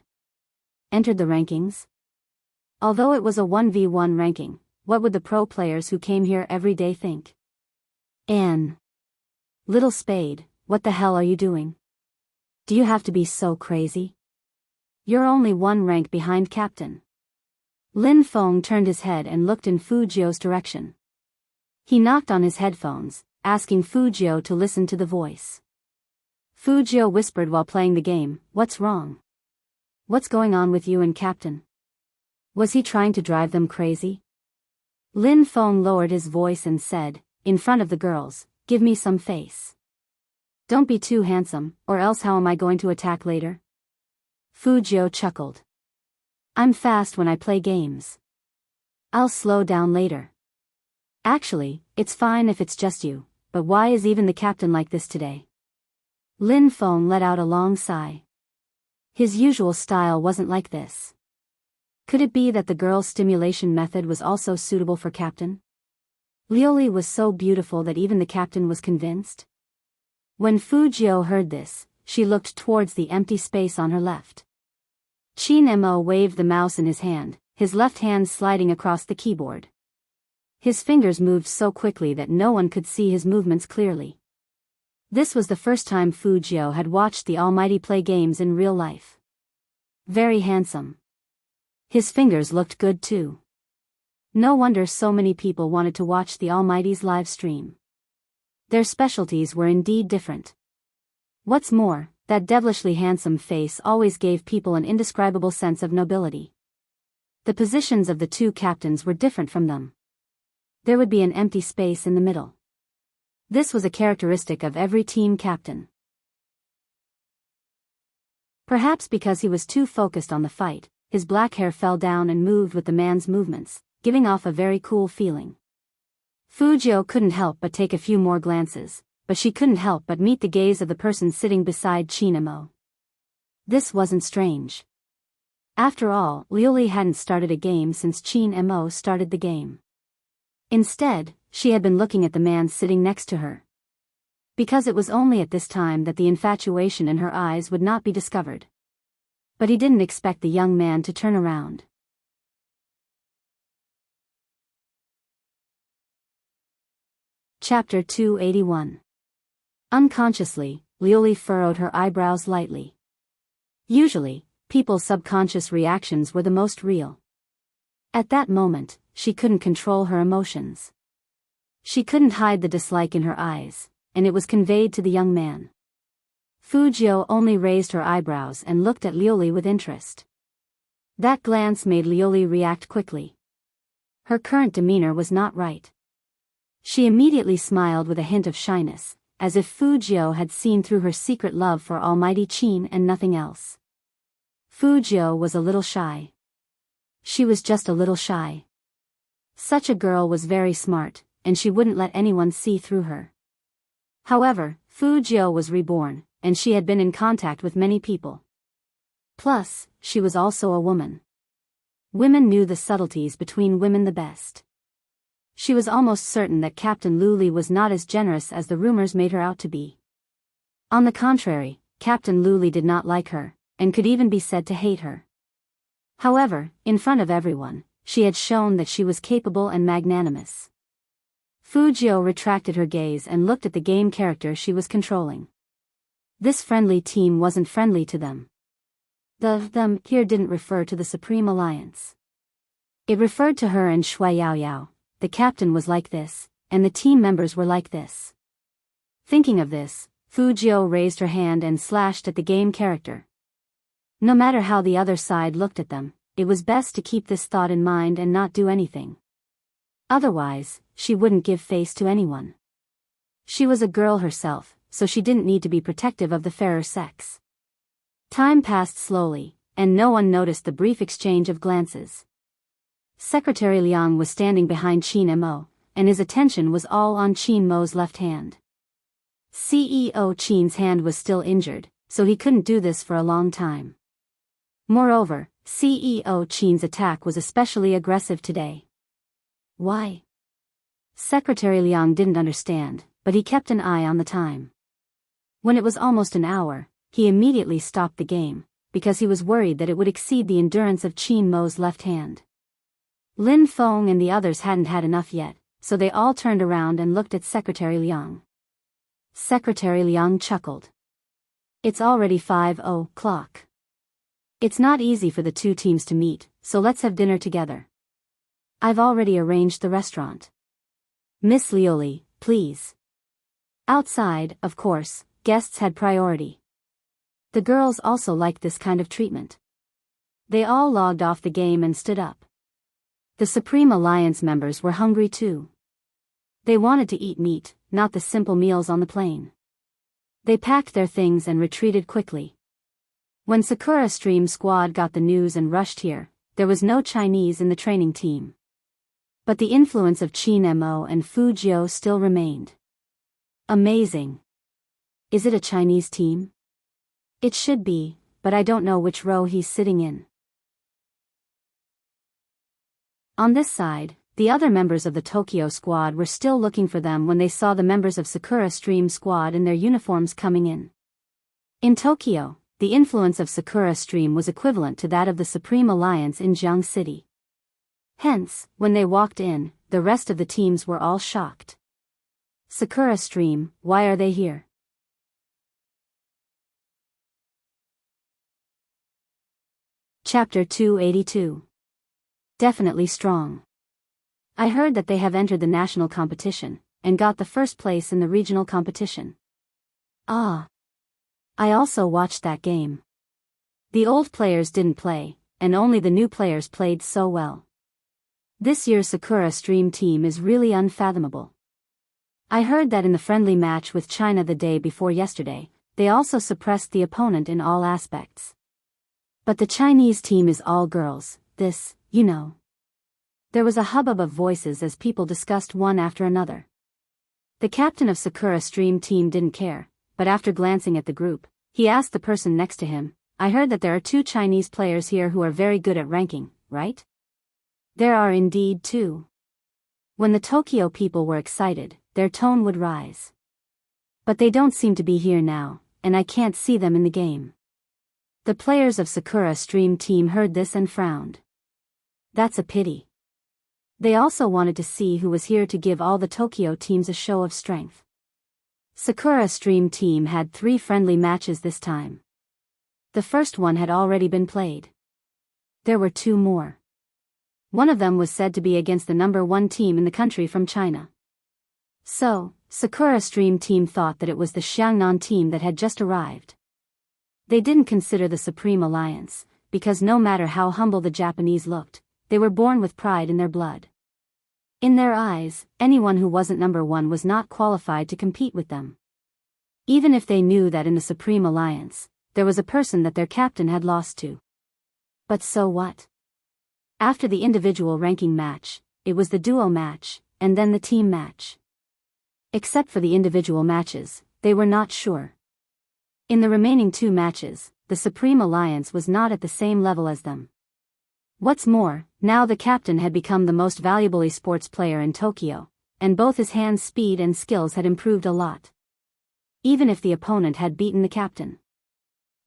Entered the rankings? Although it was a 1v1 ranking, what would the pro players who came here every day think? Anne. Little Spade, what the hell are you doing? Do you have to be so crazy? You're only one rank behind Captain. Lin Feng turned his head and looked in Fu Jiu's direction. He knocked on his headphones, asking Fu Jiu to listen to the voice. Fu Jiu whispered while playing the game, "What's wrong? What's going on with you and Captain? Was he trying to drive them crazy?" Lin Feng lowered his voice and said, in front of the girls, "Give me some face. Don't be too handsome, or else how am I going to attack later?" Fu Jiu chuckled. "I'm fast when I play games. I'll slow down later. Actually, it's fine if it's just you, but why is even the captain like this today?" Lin Feng let out a long sigh. His usual style wasn't like this. Could it be that the girl's stimulation method was also suitable for Captain? Liuli was so beautiful that even the captain was convinced. When Fu Jiu heard this, she looked towards the empty space on her left. Qin Mo waved the mouse in his hand, his left hand sliding across the keyboard. His fingers moved so quickly that no one could see his movements clearly. This was the first time Fu Jiu had watched the Almighty play games in real life. Very handsome. His fingers looked good too. No wonder so many people wanted to watch the Almighty's live stream. Their specialties were indeed different. What's more, that devilishly handsome face always gave people an indescribable sense of nobility. The positions of the two captains were different from them. There would be an empty space in the middle. This was a characteristic of every team captain. Perhaps because he was too focused on the fight, his black hair fell down and moved with the man's movements, giving off a very cool feeling. Fu Jiu couldn't help but take a few more glances, but she couldn't help but meet the gaze of the person sitting beside Qin Mo. This wasn't strange. After all, Liuli hadn't started a game since Qin Mo started the game. Instead, she had been looking at the man sitting next to her. Because it was only at this time that the infatuation in her eyes would not be discovered. But he didn't expect the young man to turn around. Chapter 281. Unconsciously, Liuli furrowed her eyebrows lightly. Usually, people's subconscious reactions were the most real. At that moment, she couldn't control her emotions. She couldn't hide the dislike in her eyes, and it was conveyed to the young man. Fujio only raised her eyebrows and looked at Liuli with interest. That glance made Liuli react quickly. Her current demeanor was not right. She immediately smiled with a hint of shyness, as if Fujio had seen through her secret love for almighty Qin and nothing else. Fujio was a little shy. She was just a little shy. Such a girl was very smart, and she wouldn't let anyone see through her. However, Fujio was reborn, and she had been in contact with many people. Plus, she was also a woman. Women knew the subtleties between women the best. She was almost certain that Captain Liuli was not as generous as the rumors made her out to be. On the contrary, Captain Liuli did not like her, and could even be said to hate her. However, in front of everyone, she had shown that she was capable and magnanimous. Fujio retracted her gaze and looked at the game character she was controlling. This friendly team wasn't friendly to them. The them here didn't refer to the Supreme Alliance. It referred to her and Shui Yaoyao. The captain was like this, and the team members were like this. Thinking of this, Fujio raised her hand and slashed at the game character. No matter how the other side looked at them, it was best to keep this thought in mind and not do anything. Otherwise, she wouldn't give face to anyone. She was a girl herself, so she didn't need to be protective of the fairer sex. Time passed slowly, and no one noticed the brief exchange of glances. Secretary Liang was standing behind Qin Mo, and his attention was all on Qin Mo's left hand. CEO Qin's hand was still injured, so he couldn't do this for a long time. Moreover, CEO Qin's attack was especially aggressive today. Why? Secretary Liang didn't understand, but he kept an eye on the time. When it was almost an hour, he immediately stopped the game, because he was worried that it would exceed the endurance of Qin Mo's left hand. Lin Feng and the others hadn't had enough yet, so they all turned around and looked at Secretary Liang. Secretary Liang chuckled. It's already 5:00. It's not easy for the two teams to meet, so let's have dinner together. I've already arranged the restaurant. Miss Liuli, please. Outside, of course, guests had priority. The girls also liked this kind of treatment. They all logged off the game and stood up. The Supreme Alliance members were hungry too. They wanted to eat meat, not the simple meals on the plane. They packed their things and retreated quickly. When Sakura Stream Squad got the news and rushed here, there was no Chinese in the training team. But the influence of Qin Mo and Fujio still remained. Amazing. Is it a Chinese team? It should be, but I don't know which row he's sitting in. On this side, the other members of the Tokyo squad were still looking for them when they saw the members of Sakura Stream Squad in their uniforms coming in. In Tokyo, the influence of Sakura Stream was equivalent to that of the Supreme Alliance in Jiang City. Hence, when they walked in, the rest of the teams were all shocked. Sakura Stream, why are they here? Chapter 282. Definitely strong. I heard that they have entered the national competition, and got the first place in the regional competition. Ah. I also watched that game. The old players didn't play, and only the new players played so well. This year's Sakura Stream team is really unfathomable. I heard that in the friendly match with China the day before yesterday, they also suppressed the opponent in all aspects. But the Chinese team is all girls, this, you know. There was a hubbub of voices as people discussed one after another. The captain of Sakura Stream team didn't care, but after glancing at the group, he asked the person next to him, I heard that there are 2 Chinese players here who are very good at ranking, right? There are indeed 2. When the Tokyo people were excited, their tone would rise. But they don't seem to be here now, and I can't see them in the game. The players of Sakura Stream Team heard this and frowned. That's a pity. They also wanted to see who was here to give all the Tokyo teams a show of strength. Sakura Stream Team had 3 friendly matches this time. The first one had already been played. There were 2 more. One of them was said to be against the number 1 team in the country from China. So, Sakura Stream Team thought that it was the Xiangnan team that had just arrived. They didn't consider the Supreme Alliance, because no matter how humble the Japanese looked, they were born with pride in their blood. In their eyes, anyone who wasn't number 1 was not qualified to compete with them. Even if they knew that in the Supreme Alliance, there was a person that their captain had lost to. But so what? After the individual ranking match, it was the duo match, and then the team match. Except for the individual matches, they were not sure. In the remaining 2 matches, the Supreme Alliance was not at the same level as them. What's more, now the captain had become the most valuable esports player in Tokyo, and both his hand speed and skills had improved a lot. Even if the opponent had beaten the captain.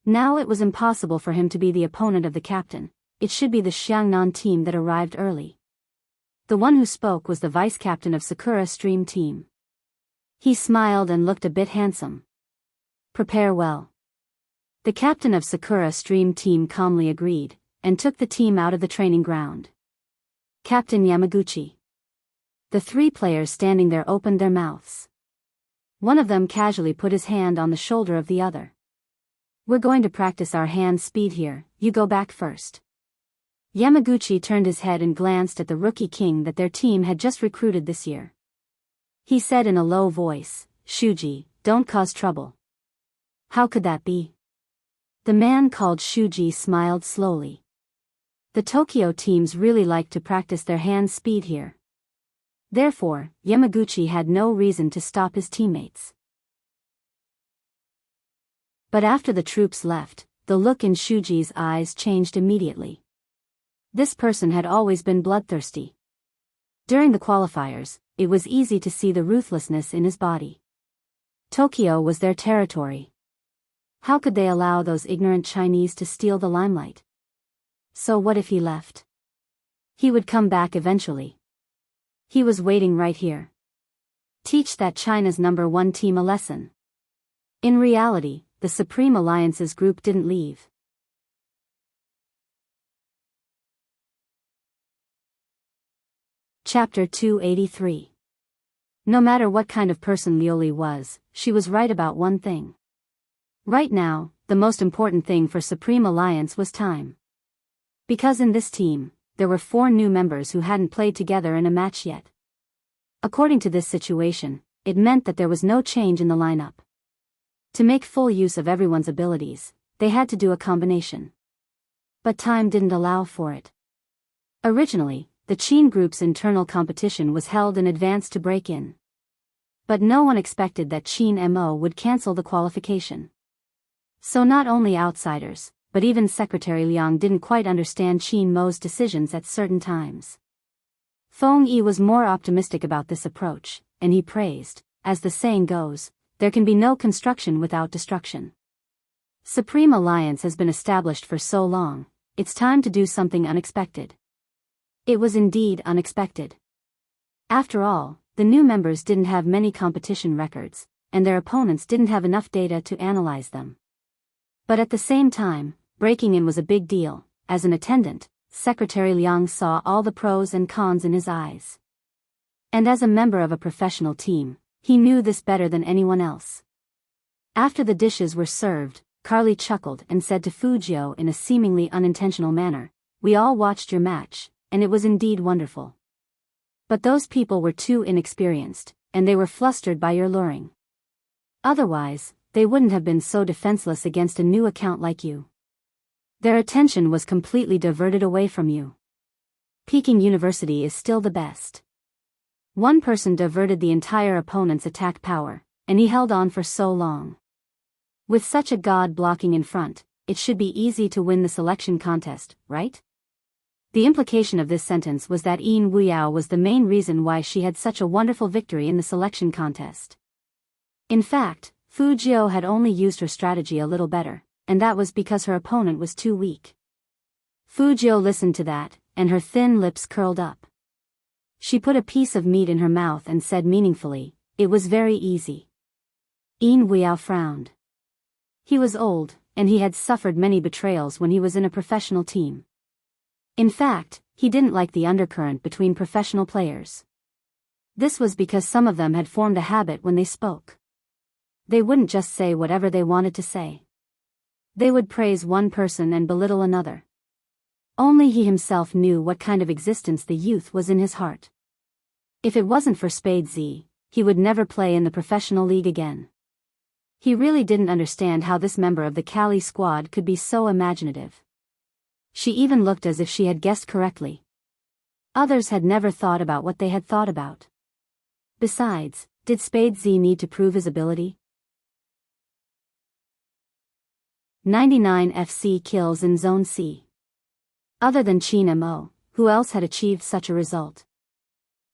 Now it was impossible for him to be the opponent of the captain. It should be the Xiangnan team that arrived early. The one who spoke was the vice-captain of Sakura Stream Team. He smiled and looked a bit handsome. Prepare well. The captain of Sakura Stream Team calmly agreed, and took the team out of the training ground. Captain Yamaguchi. The 3 players standing there opened their mouths. One of them casually put his hand on the shoulder of the other. We're going to practice our hand speed here, you go back first. Yamaguchi turned his head and glanced at the rookie king that their team had just recruited this year. He said in a low voice, Shuji, don't cause trouble. How could that be? The man called Shuji smiled slowly. The Tokyo teams really like to practice their hand speed here. Therefore, Yamaguchi had no reason to stop his teammates. But after the troops left, the look in Shuji's eyes changed immediately. This person had always been bloodthirsty. During the qualifiers, it was easy to see the ruthlessness in his body. Tokyo was their territory. How could they allow those ignorant Chinese to steal the limelight? So what if he left? He would come back eventually. He was waiting right here. Teach that China's number 1 team a lesson. In reality, the Supreme Alliance's group didn't leave. Chapter 283. No matter what kind of person Lioli was, she was right about one thing. Right now, the most important thing for Supreme Alliance was time. Because in this team, there were 4 new members who hadn't played together in a match yet. According to this situation, it meant that there was no change in the lineup. To make full use of everyone's abilities, they had to do a combination. But time didn't allow for it. Originally, the Qin group's internal competition was held in advance to break in. But no one expected that Qin MO would cancel the qualification. So not only outsiders, but even Secretary Liang didn't quite understand Qin Mo's decisions at certain times. Feng Yi was more optimistic about this approach, and he praised, as the saying goes, there can be no construction without destruction. Supreme Alliance has been established for so long, it's time to do something unexpected. It was indeed unexpected. After all, the new members didn't have many competition records, and their opponents didn't have enough data to analyze them. But at the same time, breaking in was a big deal. As an attendant, Secretary Liang saw all the pros and cons in his eyes. And as a member of a professional team, he knew this better than anyone else. After the dishes were served, Carly chuckled and said to Fujio in a seemingly unintentional manner, "We all watched your match, and it was indeed wonderful. But those people were too inexperienced, and they were flustered by your luring. Otherwise, they wouldn't have been so defenseless against a new account like you. Their attention was completely diverted away from you. Peking University is still the best." One person diverted the entire opponent's attack power, and he held on for so long. With such a god blocking in front, it should be easy to win the selection contest, right? The implication of this sentence was that Yin Wuyao was the main reason why she had such a wonderful victory in the selection contest. In fact, Fujio had only used her strategy a little better, and that was because her opponent was too weak. Fu Jiu listened to that, and her thin lips curled up. She put a piece of meat in her mouth and said meaningfully, "It was very easy." Yin Weiyao frowned. He was old, and he had suffered many betrayals when he was in a professional team. In fact, he didn't like the undercurrent between professional players. This was because some of them had formed a habit when they spoke. They wouldn't just say whatever they wanted to say. They would praise one person and belittle another. Only he himself knew what kind of existence the youth was in his heart. If it wasn't for Spade Z, he would never play in the professional league again. He really didn't understand how this member of the Cali squad could be so imaginative. She even looked as if she had guessed correctly. Others had never thought about what they had thought about. Besides, did Spade Z need to prove his ability? 99 FC kills in Zone C. Other than Chin Mo, who else had achieved such a result?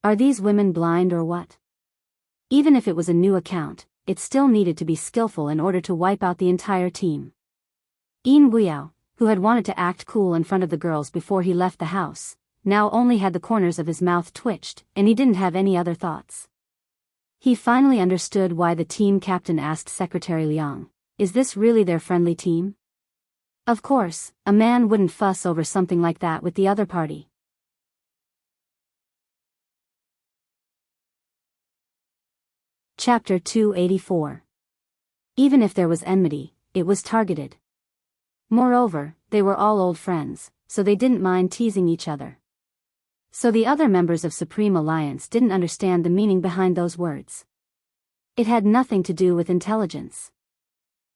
Are these women blind or what? Even if it was a new account, it still needed to be skillful in order to wipe out the entire team. Yin Weiyao, who had wanted to act cool in front of the girls before he left the house, now only had the corners of his mouth twitched, and he didn't have any other thoughts. He finally understood why the team captain asked Secretary Liang, "Is this really their friendly team?" Of course, a man wouldn't fuss over something like that with the other party. Chapter 284. Even if there was enmity, it was targeted. Moreover, they were all old friends, so they didn't mind teasing each other. So the other members of Supreme Alliance didn't understand the meaning behind those words. It had nothing to do with intelligence.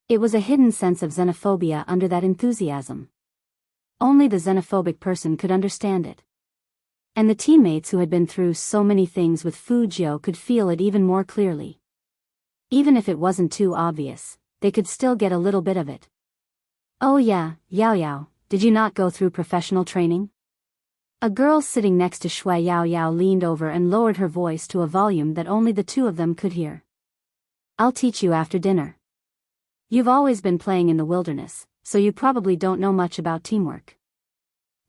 It was a hidden sense of xenophobia under that enthusiasm. Only the xenophobic person could understand it. And the teammates who had been through so many things with Fu Jiu could feel it even more clearly. Even if it wasn't too obvious, they could still get a little bit of it. "Oh yeah, Yao Yao, did you not go through professional training?" A girl sitting next to Shui Yao Yao leaned over and lowered her voice to a volume that only the two of them could hear. "I'll teach you after dinner. You've always been playing in the wilderness, so you probably don't know much about teamwork.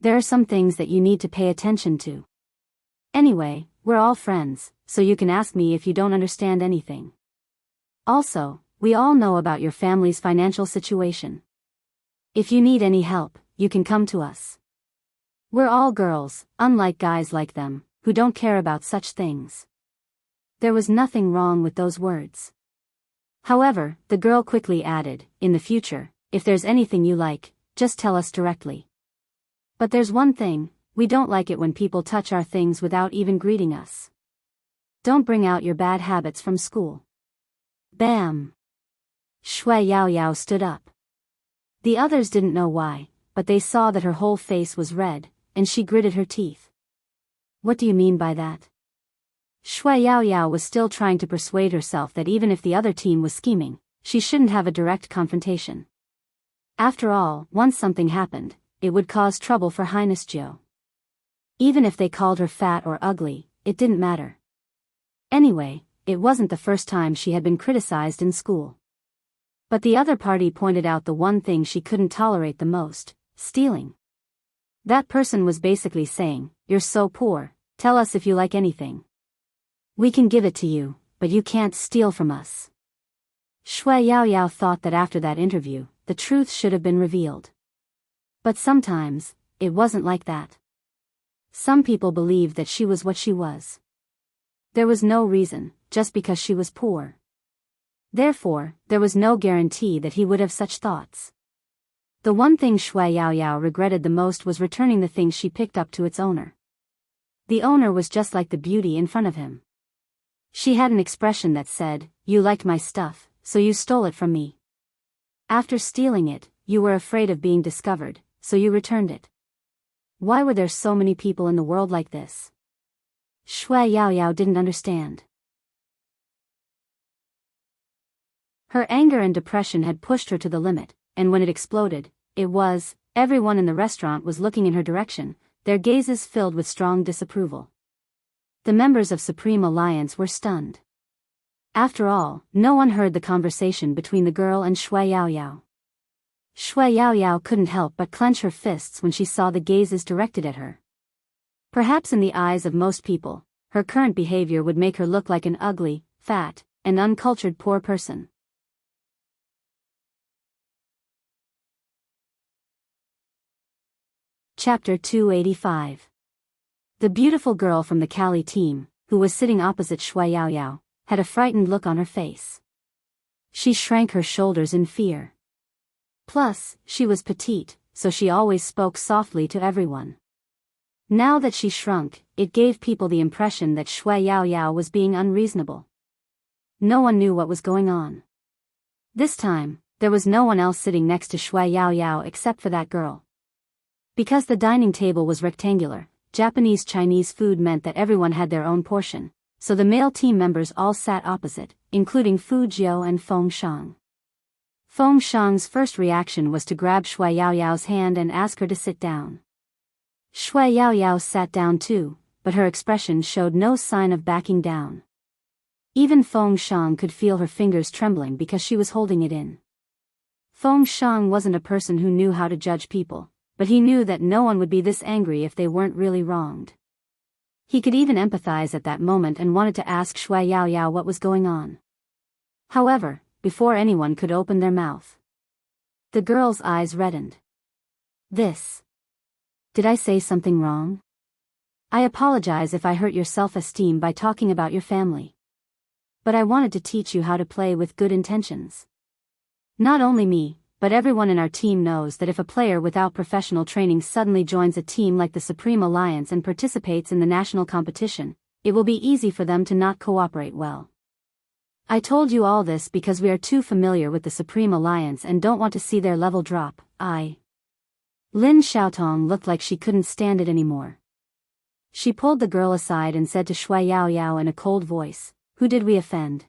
There are some things that you need to pay attention to. Anyway, we're all friends, so you can ask me if you don't understand anything. Also, we all know about your family's financial situation. If you need any help, you can come to us. We're all girls, unlike guys like them, who don't care about such things." There was nothing wrong with those words. However, the girl quickly added, "In the future, if there's anything you like, just tell us directly. But there's one thing, we don't like it when people touch our things without even greeting us. Don't bring out your bad habits from school." Bam! Shui Yao Yao stood up. The others didn't know why, but they saw that her whole face was red, and she gritted her teeth. "What do you mean by that?" Shui Yao Yao was still trying to persuade herself that even if the other team was scheming, she shouldn't have a direct confrontation. After all, once something happened, it would cause trouble for Highness Jiu. Even if they called her fat or ugly, it didn't matter. Anyway, it wasn't the first time she had been criticized in school. But the other party pointed out the one thing she couldn't tolerate the most: stealing. That person was basically saying, "You're so poor, tell us if you like anything. We can give it to you, but you can't steal from us." Shui Yao Yao thought that after that interview, the truth should have been revealed. But sometimes, it wasn't like that. Some people believed that she was what she was. There was no reason, just because she was poor. Therefore, there was no guarantee that he would have such thoughts. The one thing Shui Yao Yao regretted the most was returning the things she picked up to its owner. The owner was just like the beauty in front of him. She had an expression that said, "You liked my stuff, so you stole it from me. After stealing it, you were afraid of being discovered, so you returned it." Why were there so many people in the world like this? Shui Yao Yao didn't understand. Her anger and depression had pushed her to the limit, and when it exploded, everyone in the restaurant was looking in her direction, their gazes filled with strong disapproval. The members of Supreme Alliance were stunned. After all, no one heard the conversation between the girl and Shui Yao Yao. Shui Yaoyao couldn't help but clench her fists when she saw the gazes directed at her. Perhaps in the eyes of most people, her current behavior would make her look like an ugly, fat, and uncultured poor person. Chapter 285. The beautiful girl from the Cali team, who was sitting opposite Shui Yaoyao, had a frightened look on her face. She shrank her shoulders in fear. Plus, she was petite, so she always spoke softly to everyone. Now that she shrunk, it gave people the impression that Shui Yaoyao was being unreasonable. No one knew what was going on. This time, there was no one else sitting next to Shui Yaoyao except for that girl. Because the dining table was rectangular, Japanese Chinese food meant that everyone had their own portion, so the male team members all sat opposite, including Fu Jiu and Feng Shang. Feng Shang's first reaction was to grab Shui Yaoyao's hand and ask her to sit down. Shui Yaoyao sat down too, but her expression showed no sign of backing down. Even Feng Shang could feel her fingers trembling because she was holding it in. Feng Shang wasn't a person who knew how to judge people, but he knew that no one would be this angry if they weren't really wronged. He could even empathize at that moment and wanted to ask Shui Yaoyao what was going on. However, before anyone could open their mouth, the girl's eyes reddened. Did I say something wrong? I apologize if I hurt your self-esteem by talking about your family. But I wanted to teach you how to play with good intentions. Not only me, but everyone in our team knows that if a player without professional training suddenly joins a team like the Supreme Alliance and participates in the national competition, it will be easy for them to not cooperate well. I told you all this because we are too familiar with the Supreme Alliance and don't want to see their level drop. Lin Xiaotong looked like she couldn't stand it anymore. She pulled the girl aside and said to Shui Yaoyao in a cold voice, "Who did we offend?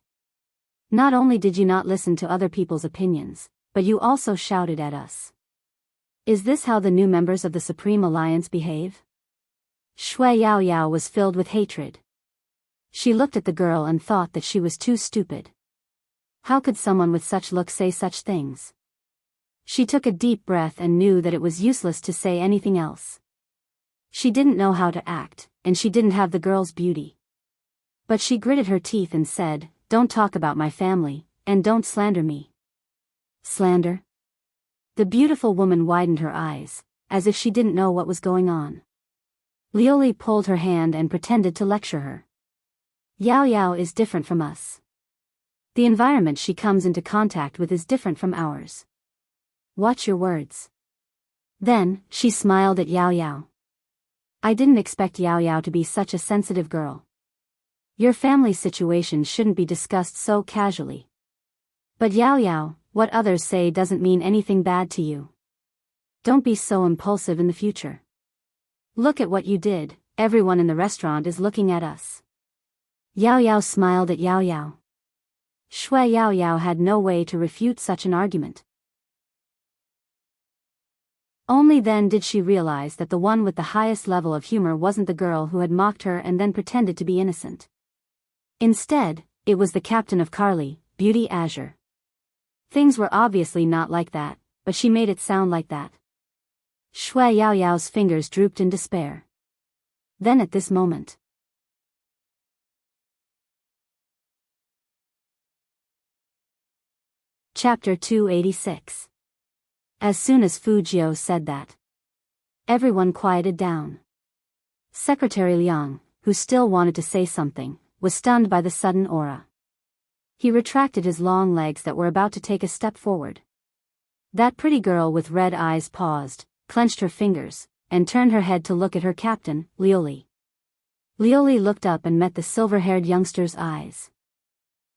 Not only did you not listen to other people's opinions, but you also shouted at us. Is this how the new members of the Supreme Alliance behave?" Shui Yaoyao was filled with hatred. She looked at the girl and thought that she was too stupid. How could someone with such looks say such things? She took a deep breath and knew that it was useless to say anything else. She didn't know how to act, and she didn't have the girl's beauty. But she gritted her teeth and said, "Don't talk about my family, and don't slander me." Slander? The beautiful woman widened her eyes, as if she didn't know what was going on. Lioli pulled her hand and pretended to lecture her. Yaoyao is different from us. The environment she comes into contact with is different from ours. Watch your words. Then, she smiled at Yaoyao. I didn't expect Yaoyao to be such a sensitive girl. Your family situation shouldn't be discussed so casually. But Yaoyao, what others say doesn't mean anything bad to you. Don't be so impulsive in the future. Look at what you did, everyone in the restaurant is looking at us. Yaoyao smiled at Yaoyao. Shui Yaoyao had no way to refute such an argument. Only then did she realize that the one with the highest level of humor wasn't the girl who had mocked her and then pretended to be innocent. Instead, it was the captain of Carly, Beauty Azure. Things were obviously not like that, but she made it sound like that. Shui Yaoyao's fingers drooped in despair. Then at this moment, Chapter 286. As soon as Fu Jiu said that, everyone quieted down. Secretary Liang, who still wanted to say something, was stunned by the sudden aura. He retracted his long legs that were about to take a step forward. That pretty girl with red eyes paused, clenched her fingers, and turned her head to look at her captain, Lioli. Lioli looked up and met the silver-haired youngster's eyes.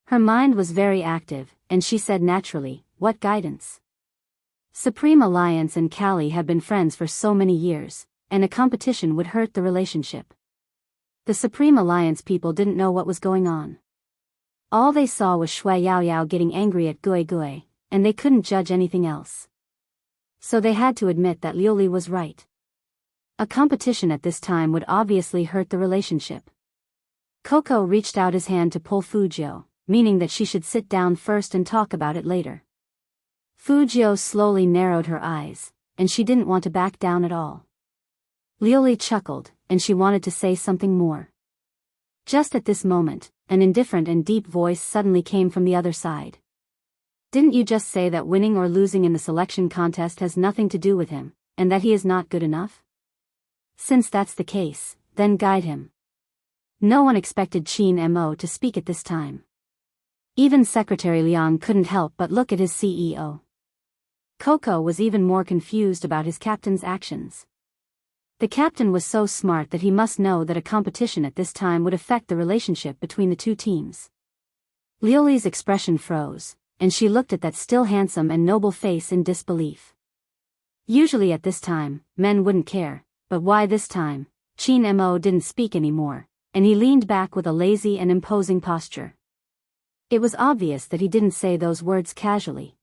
Her mind was very active, and she said naturally, "What guidance?" Supreme Alliance and Cali had been friends for so many years, and a competition would hurt the relationship. The Supreme Alliance people didn't know what was going on. All they saw was Shui Yaoyao getting angry at Gui Gui, and they couldn't judge anything else. So they had to admit that Lioli was right. A competition at this time would obviously hurt the relationship. Coco reached out his hand to pull Fu Jiu, meaning that she should sit down first and talk about it later. Fujio slowly narrowed her eyes, and she didn't want to back down at all. Lioli chuckled, and she wanted to say something more. Just at this moment, an indifferent and deep voice suddenly came from the other side. Didn't you just say that winning or losing in the selection contest has nothing to do with him, and that he is not good enough? Since that's the case, then guide him. No one expected Qin Mo to speak at this time. Even Secretary Liang couldn't help but look at his CEO. Coco was even more confused about his captain's actions. The captain was so smart that he must know that a competition at this time would affect the relationship between the two teams. Lioli's expression froze, and she looked at that still handsome and noble face in disbelief. Usually at this time, men wouldn't care, but why this time? Qin Mo didn't speak anymore, and he leaned back with a lazy and imposing posture. It was obvious that he didn't say those words casually.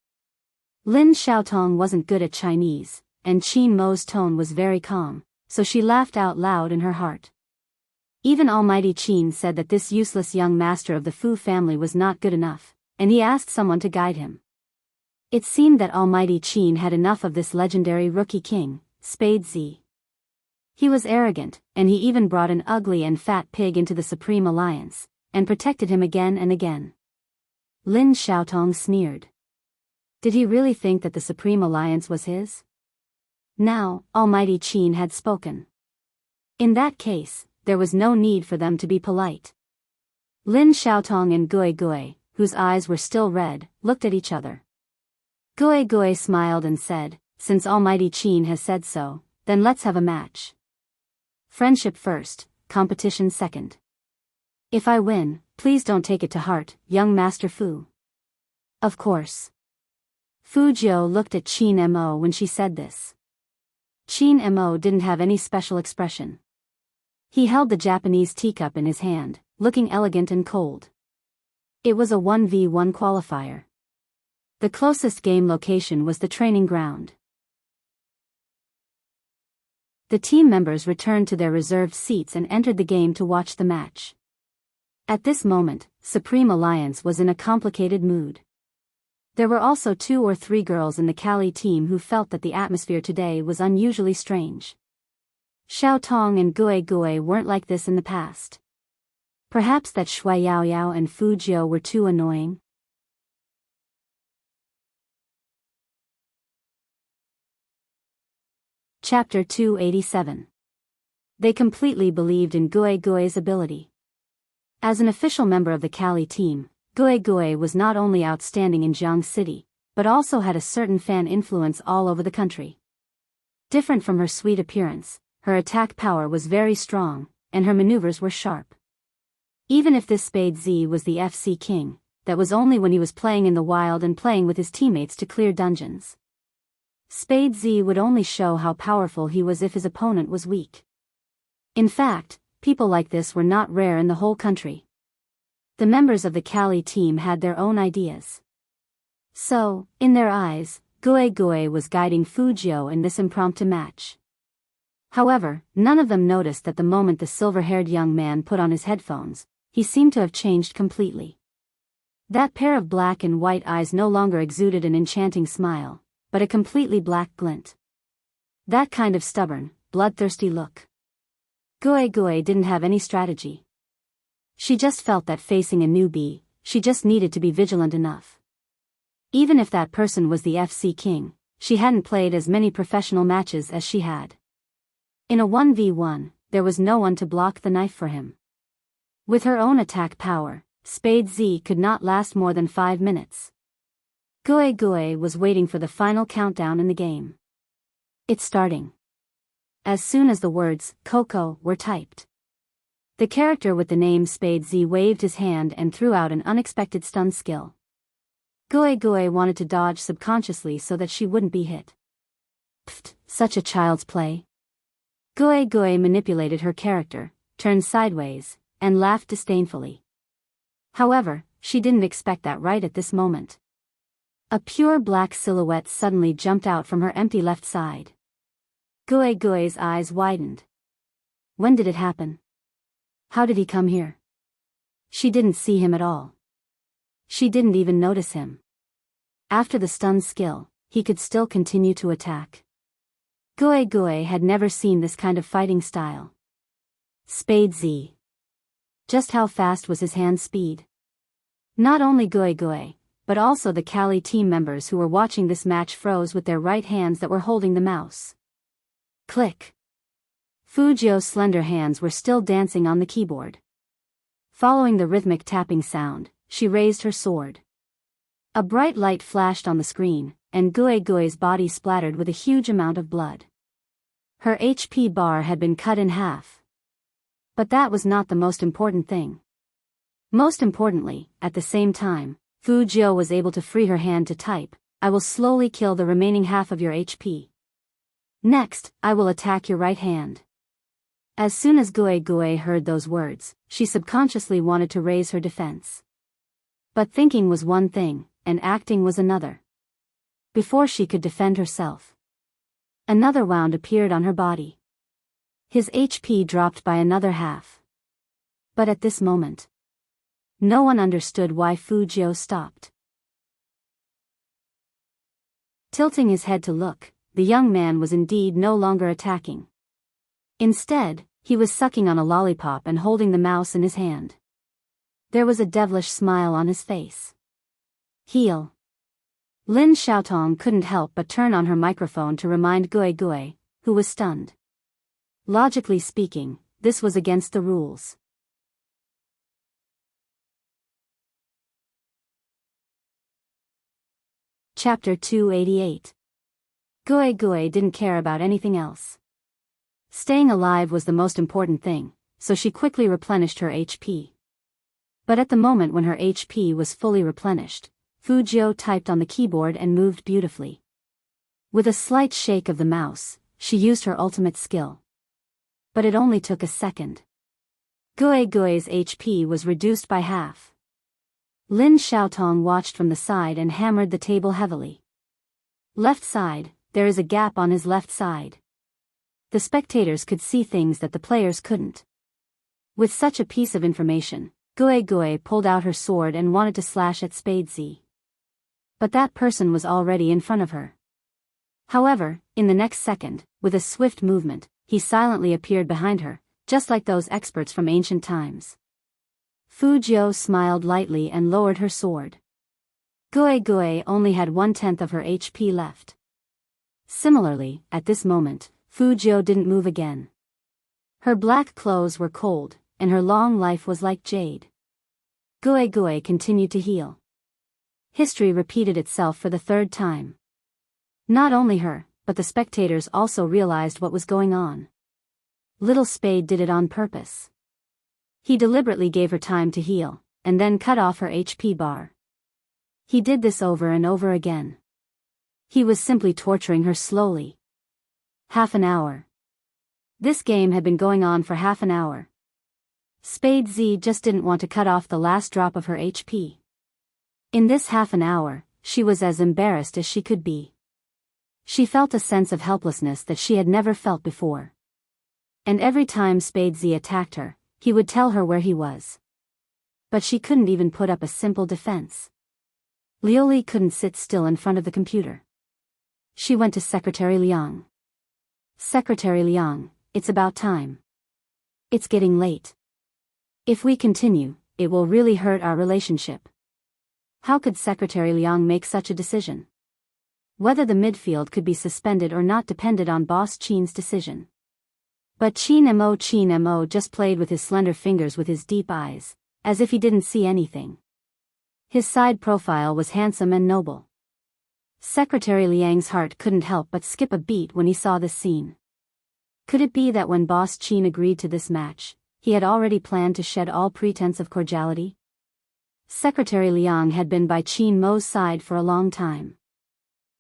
Lin Xiaotong wasn't good at Chinese, and Qin Mo's tone was very calm, so she laughed out loud in her heart. Even Almighty Qin said that this useless young master of the Fu family was not good enough, and he asked someone to guide him. It seemed that Almighty Qin had enough of this legendary rookie king, Spade Z. He was arrogant, and he even brought an ugly and fat pig into the Supreme Alliance, and protected him again and again. Lin Xiaotong sneered. Did he really think that the Supreme Alliance was his? Now, Almighty Qin had spoken. In that case, there was no need for them to be polite. Lin Xiaotong and Gui Gui, whose eyes were still red, looked at each other. Gui Gui smiled and said, "Since Almighty Qin has said so, then let's have a match. Friendship first, competition second. If I win, please don't take it to heart, young Master Fu." Of course. Fujio looked at Qin Mo when she said this. Qin Mo didn't have any special expression. He held the Japanese teacup in his hand, looking elegant and cold. It was a 1v1 qualifier. The closest game location was the training ground. The team members returned to their reserved seats and entered the game to watch the match. At this moment, Supreme Alliance was in a complicated mood. There were also 2 or 3 girls in the Cali team who felt that the atmosphere today was unusually strange. Xiao Tong and Gui Gui weren't like this in the past. Perhaps that Shui Yao Yao and Fujio were too annoying. Chapter 287. They completely believed in Gui Gui's ability. As an official member of the Cali team, Gui Gui was not only outstanding in Jiang City, but also had a certain fan influence all over the country. Different from her sweet appearance, her attack power was very strong, and her maneuvers were sharp. Even if this Spade Z was the FC King, that was only when he was playing in the wild and playing with his teammates to clear dungeons. Spade Z would only show how powerful he was if his opponent was weak. In fact, people like this were not rare in the whole country. The members of the Cali team had their own ideas. So, in their eyes, Gui Gui was guiding Fujio in this impromptu match. However, none of them noticed that the moment the silver-haired young man put on his headphones, he seemed to have changed completely. That pair of black and white eyes no longer exuded an enchanting smile, but a completely black glint. That kind of stubborn, bloodthirsty look. Gui Gui didn't have any strategy. She just felt that facing a newbie, she just needed to be vigilant enough. Even if that person was the FC King, she hadn't played as many professional matches as she had. In a 1v1, there was no one to block the knife for him. With her own attack power, Spade Z could not last more than 5 minutes. Gui Gui was waiting for the final countdown in the game. It's starting. As soon as the words, Coco, were typed, the character with the name Spade Z waved his hand and threw out an unexpected stun skill. Gui Gui wanted to dodge subconsciously so that she wouldn't be hit. Pfft, such a child's play. Gui Gui manipulated her character, turned sideways, and laughed disdainfully. However, she didn't expect that right at this moment. A pure black silhouette suddenly jumped out from her empty left side. Gui Gui's eyes widened. When did it happen? How did he come here? She didn't see him at all. She didn't even notice him. After the stun skill, he could still continue to attack. Gue Gue had never seen this kind of fighting style. Spade Z. Just how fast was his hand speed? Not only Gue Gue, but also the Kali team members who were watching this match froze with their right hands that were holding the mouse. Click. Fujio's slender hands were still dancing on the keyboard. Following the rhythmic tapping sound, she raised her sword. A bright light flashed on the screen, and Gue Gue's body splattered with a huge amount of blood. Her HP bar had been cut in half. But that was not the most important thing. Most importantly, at the same time, Fujio was able to free her hand to type, "I will slowly kill the remaining half of your HP. Next, I will attack your right hand." As soon as Gue Gue heard those words, she subconsciously wanted to raise her defense. But thinking was one thing, and acting was another. Before she could defend herself, another wound appeared on her body. His HP dropped by another half. But at this moment, no one understood why Fujio stopped. Tilting his head to look, the young man was indeed no longer attacking. Instead, he was sucking on a lollipop and holding the mouse in his hand. There was a devilish smile on his face. Heal. Lin Xiaotong couldn't help but turn on her microphone to remind Gue Gue, who was stunned. Logically speaking, this was against the rules. Chapter 288. Gue Gue didn't care about anything else. Staying alive was the most important thing, so she quickly replenished her HP. But at the moment when her HP was fully replenished, Fujio typed on the keyboard and moved beautifully. With a slight shake of the mouse, she used her ultimate skill. But it only took a second. Gue Gue's HP was reduced by half. Lin Xiaotong watched from the side and hammered the table heavily. Left side, there is a gap on his left side. The spectators could see things that the players couldn't. With such a piece of information, Gue Gue pulled out her sword and wanted to slash at Spade Z. But that person was already in front of her. However, in the next second, with a swift movement, he silently appeared behind her, just like those experts from ancient times. Fujio smiled lightly and lowered her sword. Gue Gue only had 1/10 of her HP left. Similarly, at this moment, Fujio didn't move again. Her black clothes were cold, and her long life was like jade. Gue Gue continued to heal. History repeated itself for the third time. Not only her, but the spectators also realized what was going on. Little Spade did it on purpose. He deliberately gave her time to heal, and then cut off her HP bar. He did this over and over again. He was simply torturing her slowly. Half an hour. This game had been going on for half an hour. Spade Z just didn't want to cut off the last drop of her HP. In this half an hour, she was as embarrassed as she could be. She felt a sense of helplessness that she had never felt before. And every time Spade Z attacked her, he would tell her where he was. But she couldn't even put up a simple defense. Lioli couldn't sit still in front of the computer. She went to Secretary Liang. "Secretary Liang, it's about time. It's getting late. If we continue, it will really hurt our relationship." How could Secretary Liang make such a decision? Whether the midfield could be suspended or not depended on Boss Qin's decision. But Qin Mo just played with his slender fingers with his deep eyes, as if he didn't see anything. His side profile was handsome and noble. Secretary Liang's heart couldn't help but skip a beat when he saw this scene. Could it be that when Boss Qin agreed to this match, he had already planned to shed all pretense of cordiality? Secretary Liang had been by Qin Mo's side for a long time.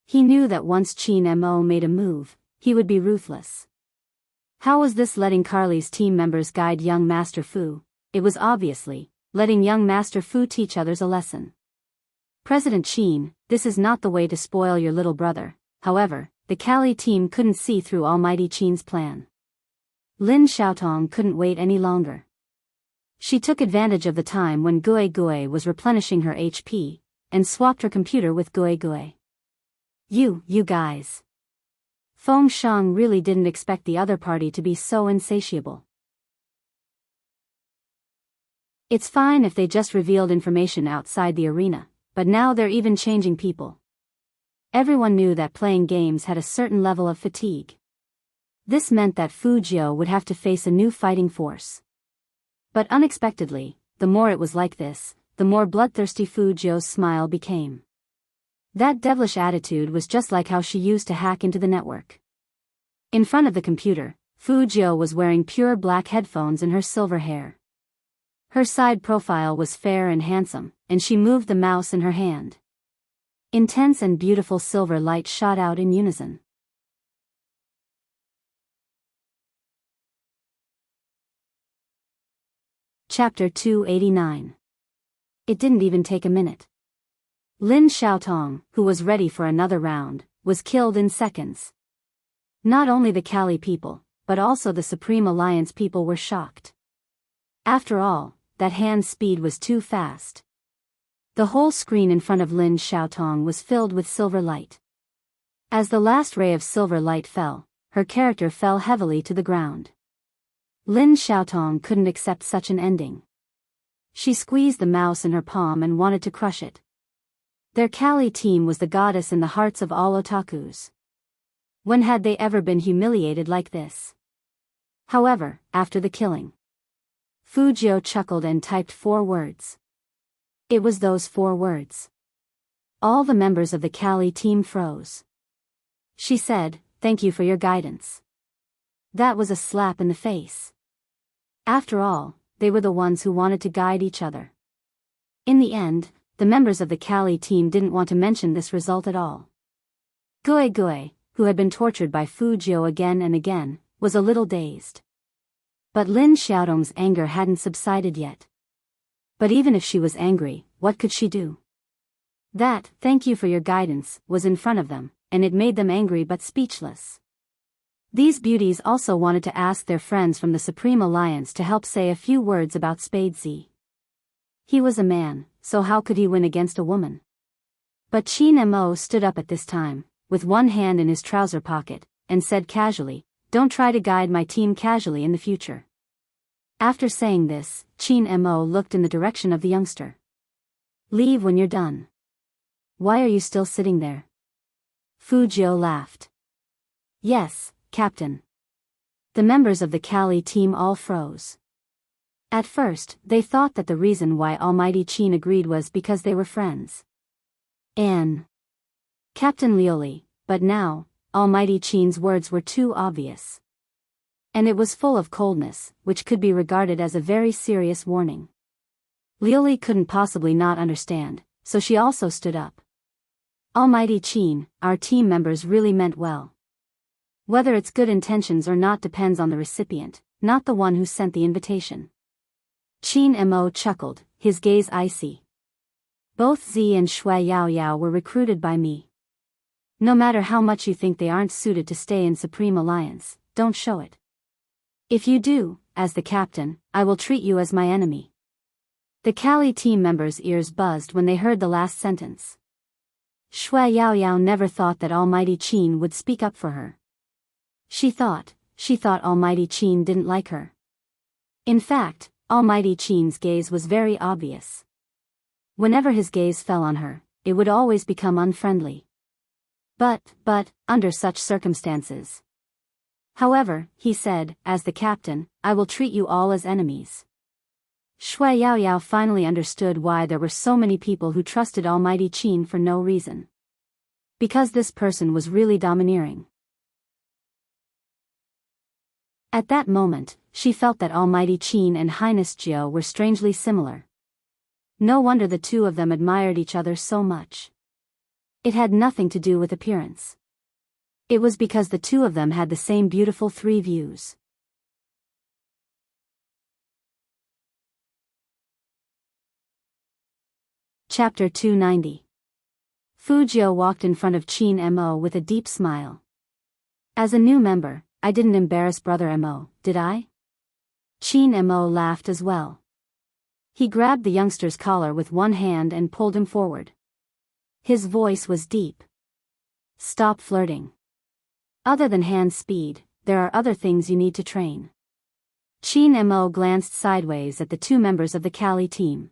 He knew that once Qin Mo made a move, he would be ruthless. How was this letting Carly's team members guide young Master Fu? It was obviously letting young Master Fu teach others a lesson. "President Qin, this is not the way to spoil your little brother." However, the Kali team couldn't see through Almighty Qin's plan. Lin Xiaotong couldn't wait any longer. She took advantage of the time when Gue Gue was replenishing her HP, and swapped her computer with Gue Gue. You guys. Feng Shang really didn't expect the other party to be so insatiable. It's fine if they just revealed information outside the arena, but now they're even changing people. Everyone knew that playing games had a certain level of fatigue. This meant that Fu Jiu would have to face a new fighting force. But unexpectedly, the more it was like this, the more bloodthirsty Fu Jiu's smile became. That devilish attitude was just like how she used to hack into the network. In front of the computer, Fu Jiu was wearing pure black headphones in her silver hair. Her side profile was fair and handsome, and she moved the mouse in her hand. Intense and beautiful silver light shot out in unison. Chapter 289. It didn't even take a minute. Lin Xiaotong, who was ready for another round, was killed in seconds. Not only the Kali people, but also the Supreme Alliance people were shocked. After all, that hand speed was too fast. The whole screen in front of Lin Xiaotong was filled with silver light. As the last ray of silver light fell, her character fell heavily to the ground. Lin Xiaotong couldn't accept such an ending. She squeezed the mouse in her palm and wanted to crush it. Their Kali team was the goddess in the hearts of all otakus. When had they ever been humiliated like this? However, after the killing, Fu Jiu chuckled and typed 4 words. It was those 4 words. All the members of the Kali team froze. She said, "Thank you for your guidance." That was a slap in the face. After all, they were the ones who wanted to guide each other. In the end, the members of the Kali team didn't want to mention this result at all. Gui, who had been tortured by Fu Jiu again and again, was a little dazed. But Lin Xiaotong's anger hadn't subsided yet. But even if she was angry, what could she do? That, "Thank you for your guidance," was in front of them, and it made them angry but speechless. These beauties also wanted to ask their friends from the Supreme Alliance to help say a few words about Spadesy. He was a man, so how could he win against a woman? But Qin Mo stood up at this time, with one hand in his trouser pocket, and said casually, "Don't try to guide my team casually in the future." After saying this, Qin Mo looked in the direction of the youngster. "Leave when you're done." "Why are you still sitting there?" Fu Jiu laughed. "Yes, Captain." The members of the Kali team all froze. At first, they thought that the reason why Almighty Qin agreed was because they were friends. And Captain Lioli, but now, Almighty Qin's words were too obvious. And it was full of coldness, which could be regarded as a very serious warning. Lioli couldn't possibly not understand, so she also stood up. "Almighty Qin, our team members really meant well. Whether it's good intentions or not depends on the recipient, not the one who sent the invitation." Qin Mo chuckled, his gaze icy. "Both Zi and Shui Yaoyao were recruited by me. No matter how much you think they aren't suited to stay in Supreme Alliance, don't show it. If you do, as the captain, I will treat you as my enemy." The Kali team members' ears buzzed when they heard the last sentence. Shui Yaoyao never thought that Almighty Qin would speak up for her. She thought Almighty Qin didn't like her. In fact, Almighty Qin's gaze was very obvious. Whenever his gaze fell on her, it would always become unfriendly. But, under such circumstances. "However," he said, "as the captain, I will treat you all as enemies." Shui Yaoyao finally understood why there were so many people who trusted Almighty Qin for no reason. Because this person was really domineering. At that moment, she felt that Almighty Qin and Highness Jiu were strangely similar. No wonder the two of them admired each other so much. It had nothing to do with appearance. It was because the two of them had the same beautiful 3 views. Chapter 290. Fu Jiu walked in front of Qin Mo with a deep smile. "As a new member, I didn't embarrass Brother Mo, did I?" Qin Mo laughed as well. He grabbed the youngster's collar with one hand and pulled him forward. His voice was deep. Stop flirting. Other than hand speed, there are other things you need to train. Chin Mo glanced sideways at the two members of the Cali team.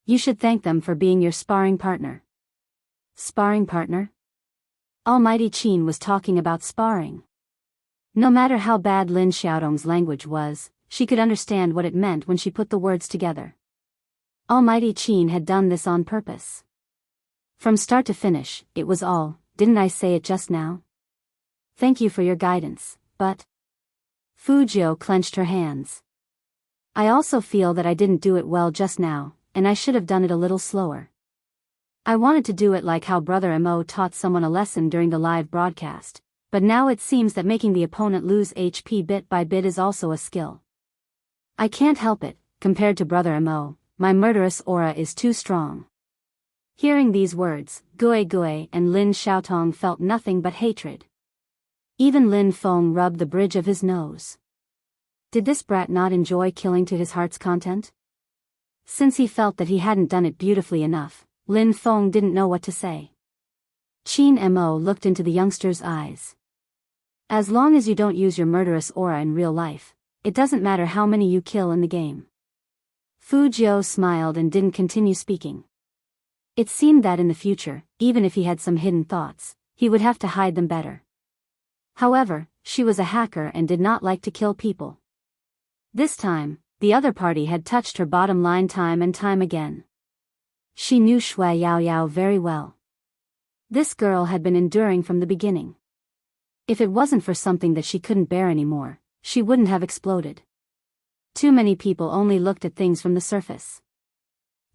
You should thank them for being your sparring partner. Sparring partner? Almighty Chin was talking about sparring. No matter how bad Lin Xiaodong's language was, she could understand what it meant when she put the words together. Almighty Chin had done this on purpose. From start to finish, it was all, didn't I say it just now? Thank you for your guidance, but... Fu Jiu clenched her hands. I also feel that I didn't do it well just now, and I should have done it a little slower. I wanted to do it like how Brother Mo taught someone a lesson during the live broadcast, but now it seems that making the opponent lose HP bit by bit is also a skill. I can't help it, compared to Brother Mo, my murderous aura is too strong. Hearing these words, Gui Gui and Lin Xiaotong felt nothing but hatred. Even Lin Feng rubbed the bridge of his nose. Did this brat not enjoy killing to his heart's content? Since he felt that he hadn't done it beautifully enough, Lin Feng didn't know what to say. Chin Mo looked into the youngster's eyes. As long as you don't use your murderous aura in real life, it doesn't matter how many you kill in the game. Fu Jiu smiled and didn't continue speaking. It seemed that in the future, even if he had some hidden thoughts, he would have to hide them better. However, she was a hacker and did not like to kill people. This time, the other party had touched her bottom line time and time again. She knew Shui Yao Yao very well. This girl had been enduring from the beginning. If it wasn't for something that she couldn't bear anymore, she wouldn't have exploded. Too many people only looked at things from the surface.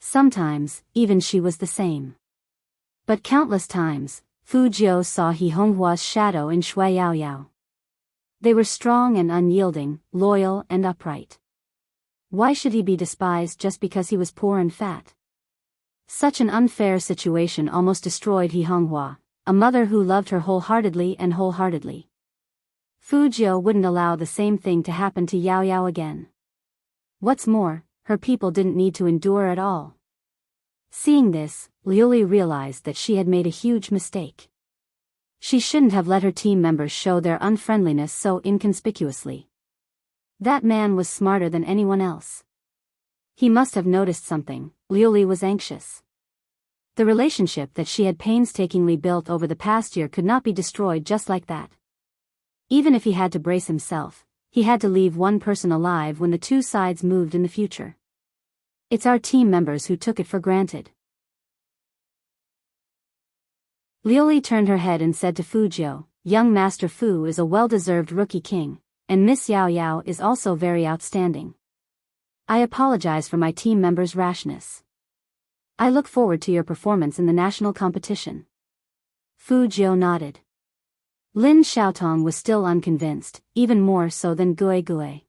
Sometimes, even she was the same. But countless times, Fu Jiu saw He Honghua's shadow in Shui Yao Yao. They were strong and unyielding, loyal and upright. Why should he be despised just because he was poor and fat? Such an unfair situation almost destroyed He Honghua, a mother who loved her wholeheartedly and wholeheartedly. Fu Jiu wouldn't allow the same thing to happen to Yao Yao again. What's more, her people didn't need to endure at all. Seeing this, Liuli realized that she had made a huge mistake. She shouldn't have let her team members show their unfriendliness so inconspicuously. That man was smarter than anyone else. He must have noticed something. Liuli was anxious. The relationship that she had painstakingly built over the past year could not be destroyed just like that. Even if he had to brace himself, he had to leave one person alive when the two sides moved in the future. It's our team members who took it for granted. Liuli turned her head and said to Fu Jiu, young Master Fu is a well-deserved rookie king, and Miss Yao Yao is also very outstanding. I apologize for my team members' rashness. I look forward to your performance in the national competition. Fu Jiu nodded. Lin Xiaotong was still unconvinced, even more so than Gui Gui.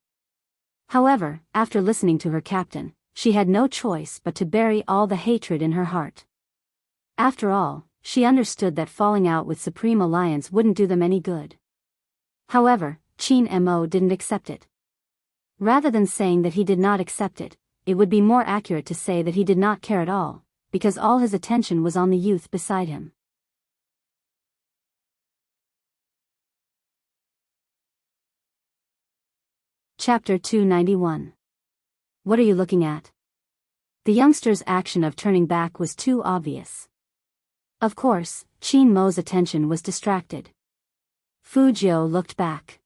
However, after listening to her captain, she had no choice but to bury all the hatred in her heart. After all, she understood that falling out with Supreme Alliance wouldn't do them any good. However, Chin Mo didn't accept it. Rather than saying that he did not accept it, it would be more accurate to say that he did not care at all, because all his attention was on the youth beside him. Chapter 291. What are you looking at? The youngster's action of turning back was too obvious. Of course, Chin Mo's attention was distracted. Fu Jiu looked back.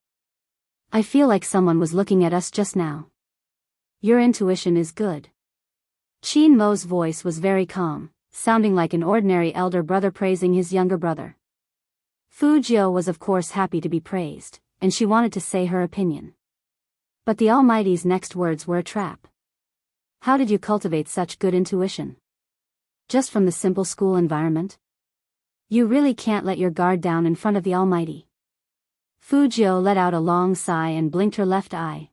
I feel like someone was looking at us just now. Your intuition is good. Chin Mo's voice was very calm, sounding like an ordinary elder brother praising his younger brother. Fu Jiu was of course happy to be praised, and she wanted to say her opinion. But the Almighty's next words were a trap. How did you cultivate such good intuition? Just from the simple school environment? You really can't let your guard down in front of the Almighty. Fu Jiu let out a long sigh and blinked her left eye.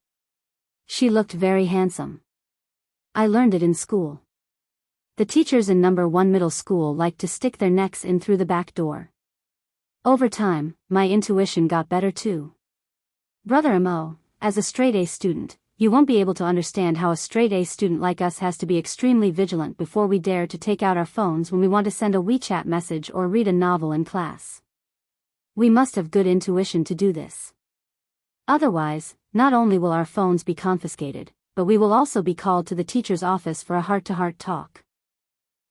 She looked very handsome. I learned it in school. The teachers in number 1 middle school liked to stick their necks in through the back door. Over time, my intuition got better too. Brother Mo, as a straight-A student, you won't be able to understand how a straight-A student like us has to be extremely vigilant before we dare to take out our phones when we want to send a WeChat message or read a novel in class. We must have good intuition to do this. Otherwise, not only will our phones be confiscated, but we will also be called to the teacher's office for a heart-to-heart talk.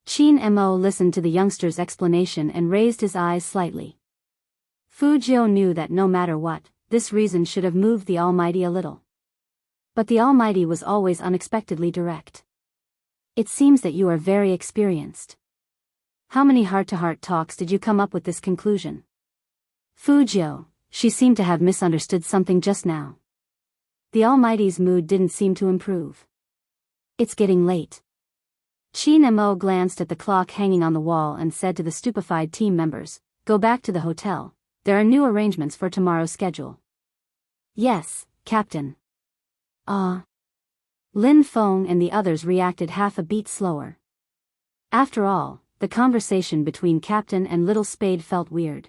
Qin Mo listened to the youngster's explanation and raised his eyes slightly. Fu Jiu knew that no matter what, this reason should have moved the Almighty a little. But the Almighty was always unexpectedly direct. It seems that you are very experienced. How many heart-to-heart talks did you come up with this conclusion? Fu Jiu, she seemed to have misunderstood something just now. The Almighty's mood didn't seem to improve. It's getting late. Qin Mo glanced at the clock hanging on the wall and said to the stupefied team members, "Go back to the hotel. There are new arrangements for tomorrow's schedule." "Yes, Captain." Lin Feng and the others reacted half a beat slower. After all, the conversation between Captain and Little Spade felt weird.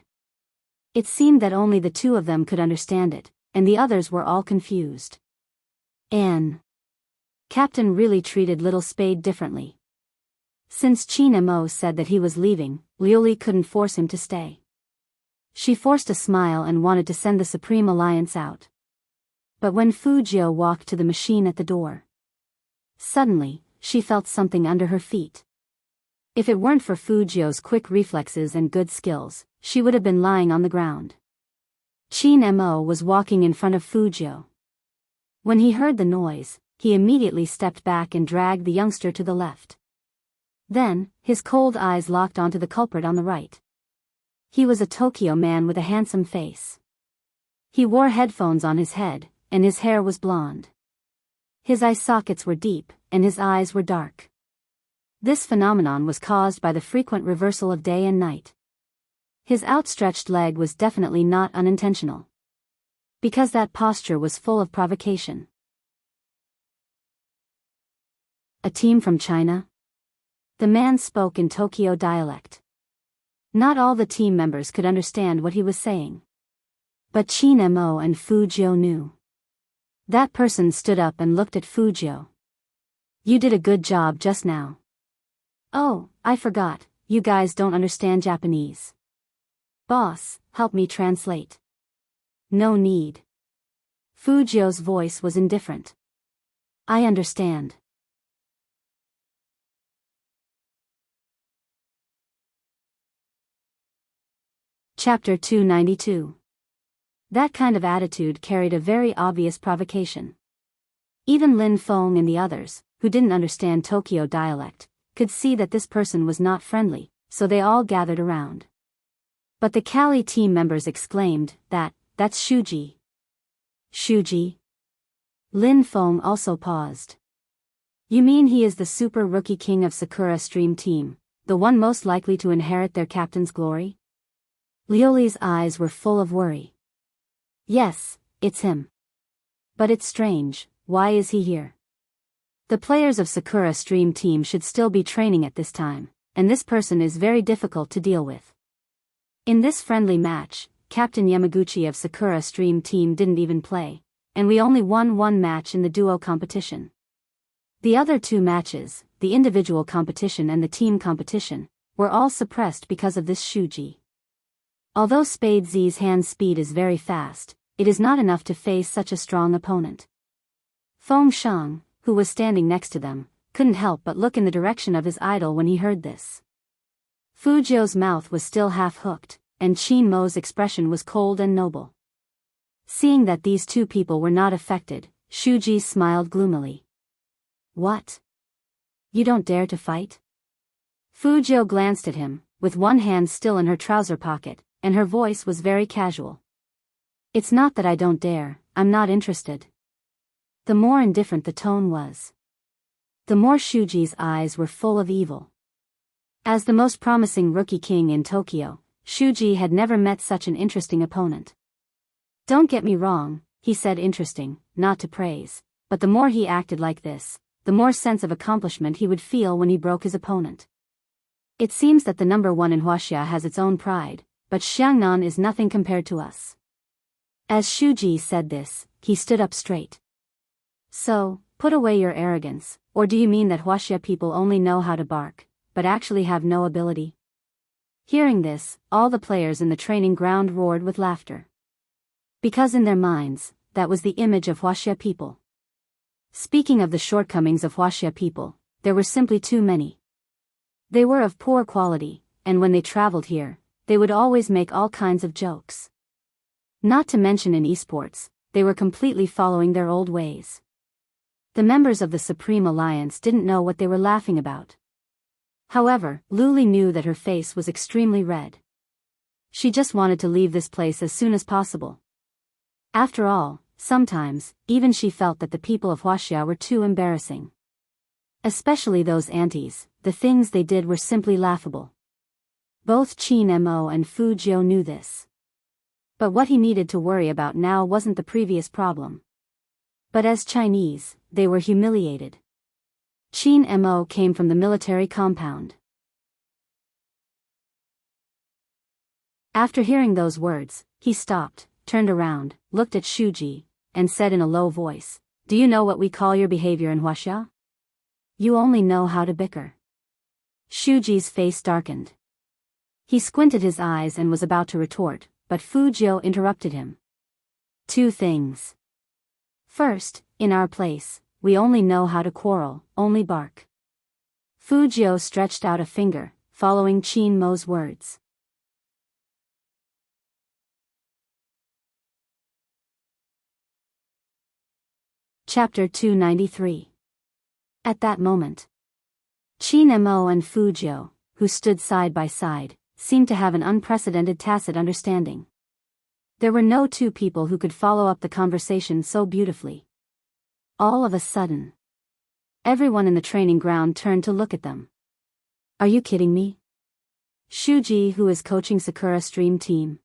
It seemed that only the two of them could understand it, and the others were all confused. Captain really treated Little Spade differently. Since Qin Mo said that he was leaving, Liuli couldn't force him to stay. She forced a smile and wanted to send the Supreme Alliance out. But when Fu Jiu walked to the machine at the door, suddenly, she felt something under her feet. If it weren't for Fu Jiu's quick reflexes and good skills, she would have been lying on the ground. Qin Mo was walking in front of Fu Jiu. When he heard the noise, he immediately stepped back and dragged the youngster to the left. Then, his cold eyes locked onto the culprit on the right. He was a Tokyo man with a handsome face. He wore headphones on his head, and his hair was blonde. His eye sockets were deep, and his eyes were dark. This phenomenon was caused by the frequent reversal of day and night. His outstretched leg was definitely not unintentional, because that posture was full of provocation. A team from China? The man spoke in Tokyo dialect. Not all the team members could understand what he was saying. But Qin Mo and Fu Jiu knew. That person stood up and looked at Fu Jiu. "You did a good job just now." "Oh, I forgot, you guys don't understand Japanese." "Boss, help me translate." "No need." Fu Jiu's voice was indifferent. "I understand." Chapter 292. That kind of attitude carried a very obvious provocation. Even Lin Feng and the others, who didn't understand Tokyo dialect, could see that this person was not friendly, so they all gathered around. But the Cali team members exclaimed, That's Shuji." "Shuji?" Lin Feng also paused. "You mean he is the super rookie king of Sakura Stream Team, the one most likely to inherit their captain's glory?" Liuli's eyes were full of worry. "Yes, it's him. But it's strange, why is he here? The players of Sakura Stream Team should still be training at this time, and this person is very difficult to deal with. In this friendly match, Captain Yamaguchi of Sakura Stream Team didn't even play, and we only won one match in the duo competition. The other two matches, the individual competition and the team competition, were all suppressed because of this Shuji. Although Spade Z's hand speed is very fast, it is not enough to face such a strong opponent." Feng Shang, who was standing next to them, couldn't help but look in the direction of his idol when he heard this. Fu Jiu's mouth was still half-hooked, and Qin Mo's expression was cold and noble. Seeing that these two people were not affected, Shuji smiled gloomily. "What? You don't dare to fight?" Fu Jiu glanced at him, with one hand still in her trouser pocket, and her voice was very casual. "It's not that I don't dare, I'm not interested." The more indifferent the tone was, the more Shuji's eyes were full of evil. As the most promising rookie king in Tokyo, Shuji had never met such an interesting opponent. "Don't get me wrong," he said, interesting, not to praise, but the more he acted like this, the more sense of accomplishment he would feel when he broke his opponent. "It seems that the number one in Huaxia has its own pride, but Xiangnan is nothing compared to us." As Shuji said this, he stood up straight. "So, put away your arrogance, or do you mean that Huaxia people only know how to bark, but actually have no ability?" Hearing this, all the players in the training ground roared with laughter. Because in their minds, that was the image of Huaxia people. Speaking of the shortcomings of Huaxia people, there were simply too many. They were of poor quality, and when they traveled here, they would always make all kinds of jokes. Not to mention in esports, they were completely following their old ways. The members of the Supreme Alliance didn't know what they were laughing about. However, Luli knew that her face was extremely red. She just wanted to leave this place as soon as possible. After all, sometimes, even she felt that the people of Huaxia were too embarrassing. Especially those aunties, the things they did were simply laughable. Both Qin Mo and Fu Jiu knew this. But what he needed to worry about now wasn't the previous problem. But as Chinese, they were humiliated. Qin Mo came from the military compound. After hearing those words, he stopped, turned around, looked at Shuji, and said in a low voice, "Do you know what we call your behavior in Huaxia? You only know how to bicker." Shuji's face darkened. He squinted his eyes and was about to retort, but Fu Jiu interrupted him. "Two things. First, in our place, we only know how to quarrel, only bark." Fu Jiu stretched out a finger, following Qin Mo's words. Chapter 293. At that moment, Qin Mo and Fu Jiu, who stood side by side, seemed to have an unprecedented tacit understanding. There were no two people who could follow up the conversation so beautifully. All of a sudden, everyone in the training ground turned to look at them. "Are you kidding me? Shuji, who is coaching Sakura's stream team.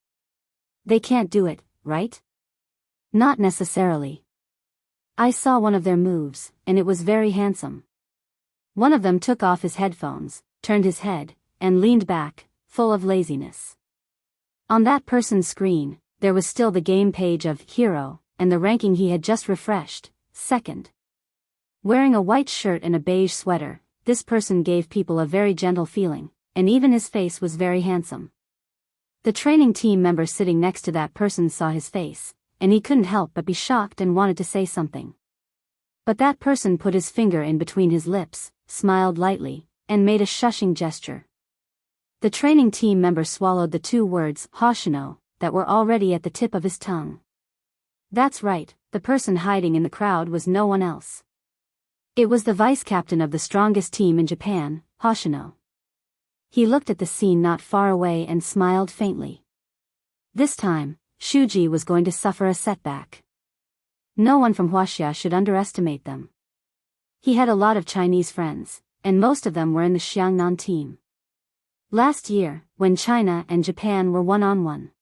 They can't do it, right?" "Not necessarily. I saw one of their moves, and it was very handsome." One of them took off his headphones, turned his head, and leaned back, full of laziness. On that person's screen, there was still the game page of Hero, and the ranking he had just refreshed, second. Wearing a white shirt and a beige sweater, this person gave people a very gentle feeling, and even his face was very handsome. The training team member sitting next to that person saw his face, and he couldn't help but be shocked and wanted to say something. But that person put his finger in between his lips, smiled lightly, and made a shushing gesture. The training team member swallowed the two words, Hoshino, that were already at the tip of his tongue. That's right, the person hiding in the crowd was no one else. It was the vice-captain of the strongest team in Japan, Hoshino. He looked at the scene not far away and smiled faintly. This time, Shuji was going to suffer a setback. No one from Huaxia should underestimate them. He had a lot of Chinese friends, and most of them were in the Xiangnan team. Last year, when China and Japan were one-on-one.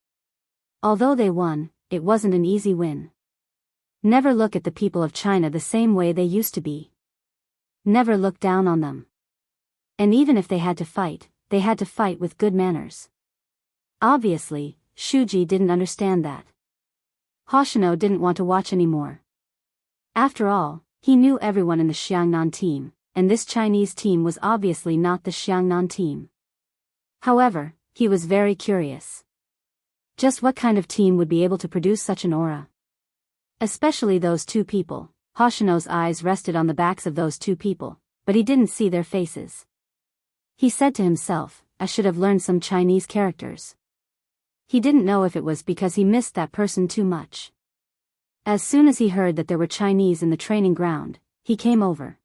Although they won, it wasn't an easy win. Never look at the people of China the same way they used to be. Never look down on them. And even if they had to fight with good manners. Obviously, Shuji didn't understand that. Hoshino didn't want to watch anymore. After all, he knew everyone in the Xiangnan team, and this Chinese team was obviously not the Xiangnan team. However, he was very curious. Just what kind of team would be able to produce such an aura? Especially those two people. Hoshino's eyes rested on the backs of those two people, but he didn't see their faces. He said to himself, "I should have learned some Chinese characters." He didn't know if it was because he missed that person too much. As soon as he heard that there were Chinese in the training ground, he came over.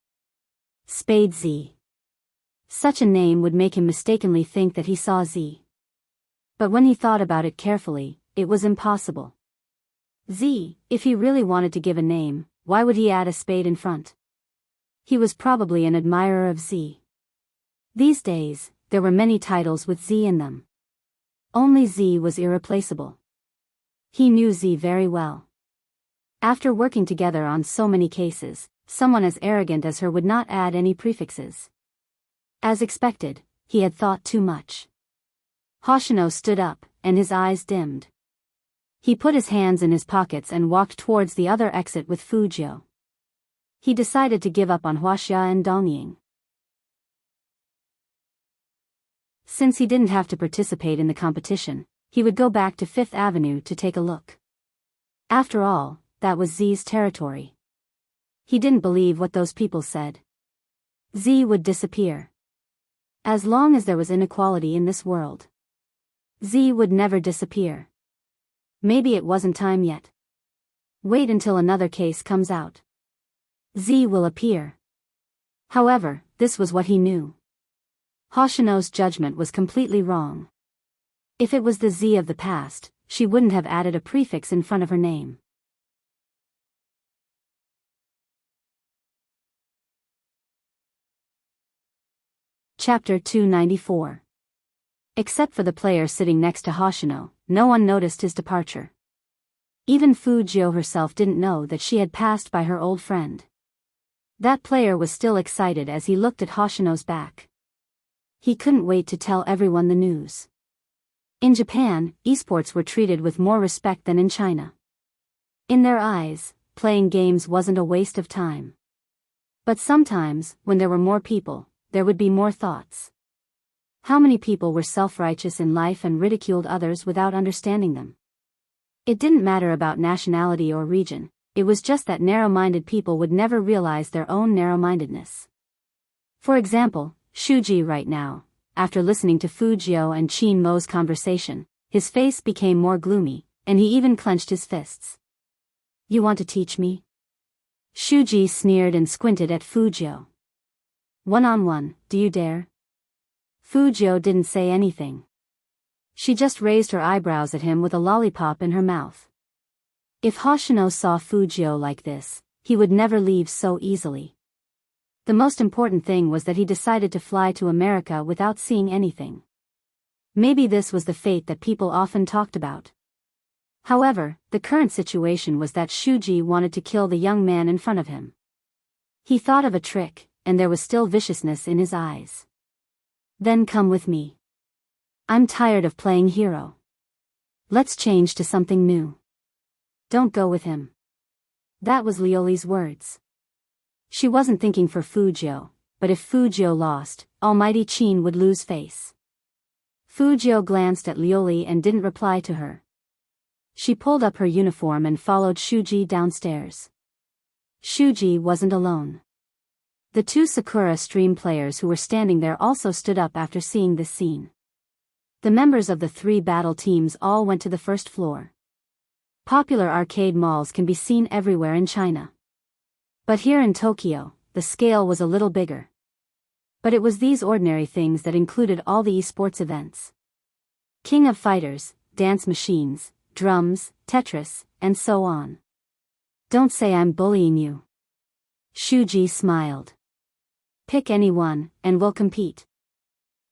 Spade Z. Such a name would make him mistakenly think that he saw Z. But when he thought about it carefully, it was impossible. Z, if he really wanted to give a name, why would he add a spade in front? He was probably an admirer of Z. These days, there were many titles with Z in them. Only Z was irreplaceable. He knew Z very well. After working together on so many cases, someone as arrogant as her would not add any prefixes. As expected, he had thought too much. Hoshino stood up, and his eyes dimmed. He put his hands in his pockets and walked towards the other exit with Fu Jiu. He decided to give up on Huaxia and Dongying. Since he didn't have to participate in the competition, he would go back to Fifth Avenue to take a look. After all, that was Z's territory. He didn't believe what those people said. Z would disappear. As long as there was inequality in this world, Z would never disappear. Maybe it wasn't time yet. Wait until another case comes out. Z will appear. However, this was what he knew. Hoshino's judgment was completely wrong. If it was the Z of the past, she wouldn't have added a prefix in front of her name. Chapter 294. Except for the player sitting next to Hoshino, no one noticed his departure. Even Fujio herself didn't know that she had passed by her old friend. That player was still excited as he looked at Hoshino's back. He couldn't wait to tell everyone the news. In Japan, esports were treated with more respect than in China. In their eyes, playing games wasn't a waste of time. But sometimes, when there were more people, there would be more thoughts. How many people were self-righteous in life and ridiculed others without understanding them? It didn't matter about nationality or region, it was just that narrow-minded people would never realize their own narrow-mindedness. For example, Shuji right now, after listening to Fujio and Chin Mo's conversation, his face became more gloomy, and he even clenched his fists. You want to teach me? Shuji sneered and squinted at Fujio. One-on-one, do you dare? Fujio didn't say anything. She just raised her eyebrows at him with a lollipop in her mouth. If Hoshino saw Fujio like this, he would never leave so easily. The most important thing was that he decided to fly to America without seeing anything. Maybe this was the fate that people often talked about. However, the current situation was that Shuji wanted to kill the young man in front of him. He thought of a trick, and there was still viciousness in his eyes. Then come with me. I'm tired of playing hero. Let's change to something new. Don't go with him. That was Lioli's words. She wasn't thinking for Fujio, but if Fujio lost, Almighty Chin would lose face. Fujio glanced at Lioli and didn't reply to her. She pulled up her uniform and followed Shuji downstairs. Shuji wasn't alone. The two Sakura Stream players who were standing there also stood up after seeing this scene. The members of the three battle teams all went to the first floor. Popular arcade malls can be seen everywhere in China. But here in Tokyo, the scale was a little bigger. But it was these ordinary things that included all the esports events. King of Fighters, dance machines, drums, Tetris, and so on. Don't say I'm bullying you. Shuji smiled. Pick any one, and we'll compete.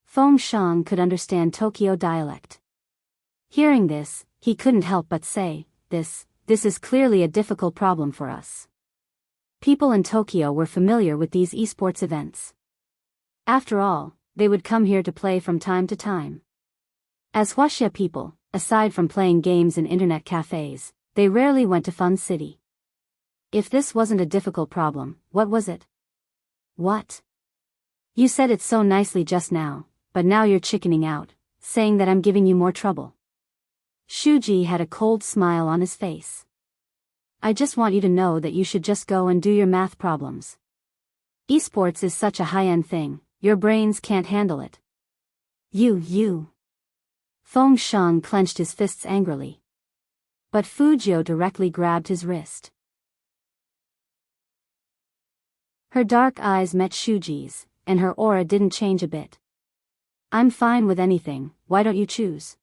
Feng Shang could understand Tokyo dialect. Hearing this, he couldn't help but say, This is clearly a difficult problem for us. People in Tokyo were familiar with these esports events. After all, they would come here to play from time to time. As Huaxia people, aside from playing games in internet cafes, they rarely went to Fun City. If this wasn't a difficult problem, what was it? What? You said it so nicely just now, but now you're chickening out, saying that I'm giving you more trouble. Shuji had a cold smile on his face. I just want you to know that you should just go and do your math problems. Esports is such a high-end thing, your brains can't handle it. You. Feng Shang clenched his fists angrily. But Fujio directly grabbed his wrist. Her dark eyes met Shuji's, and her aura didn't change a bit. I'm fine with anything, why don't you choose?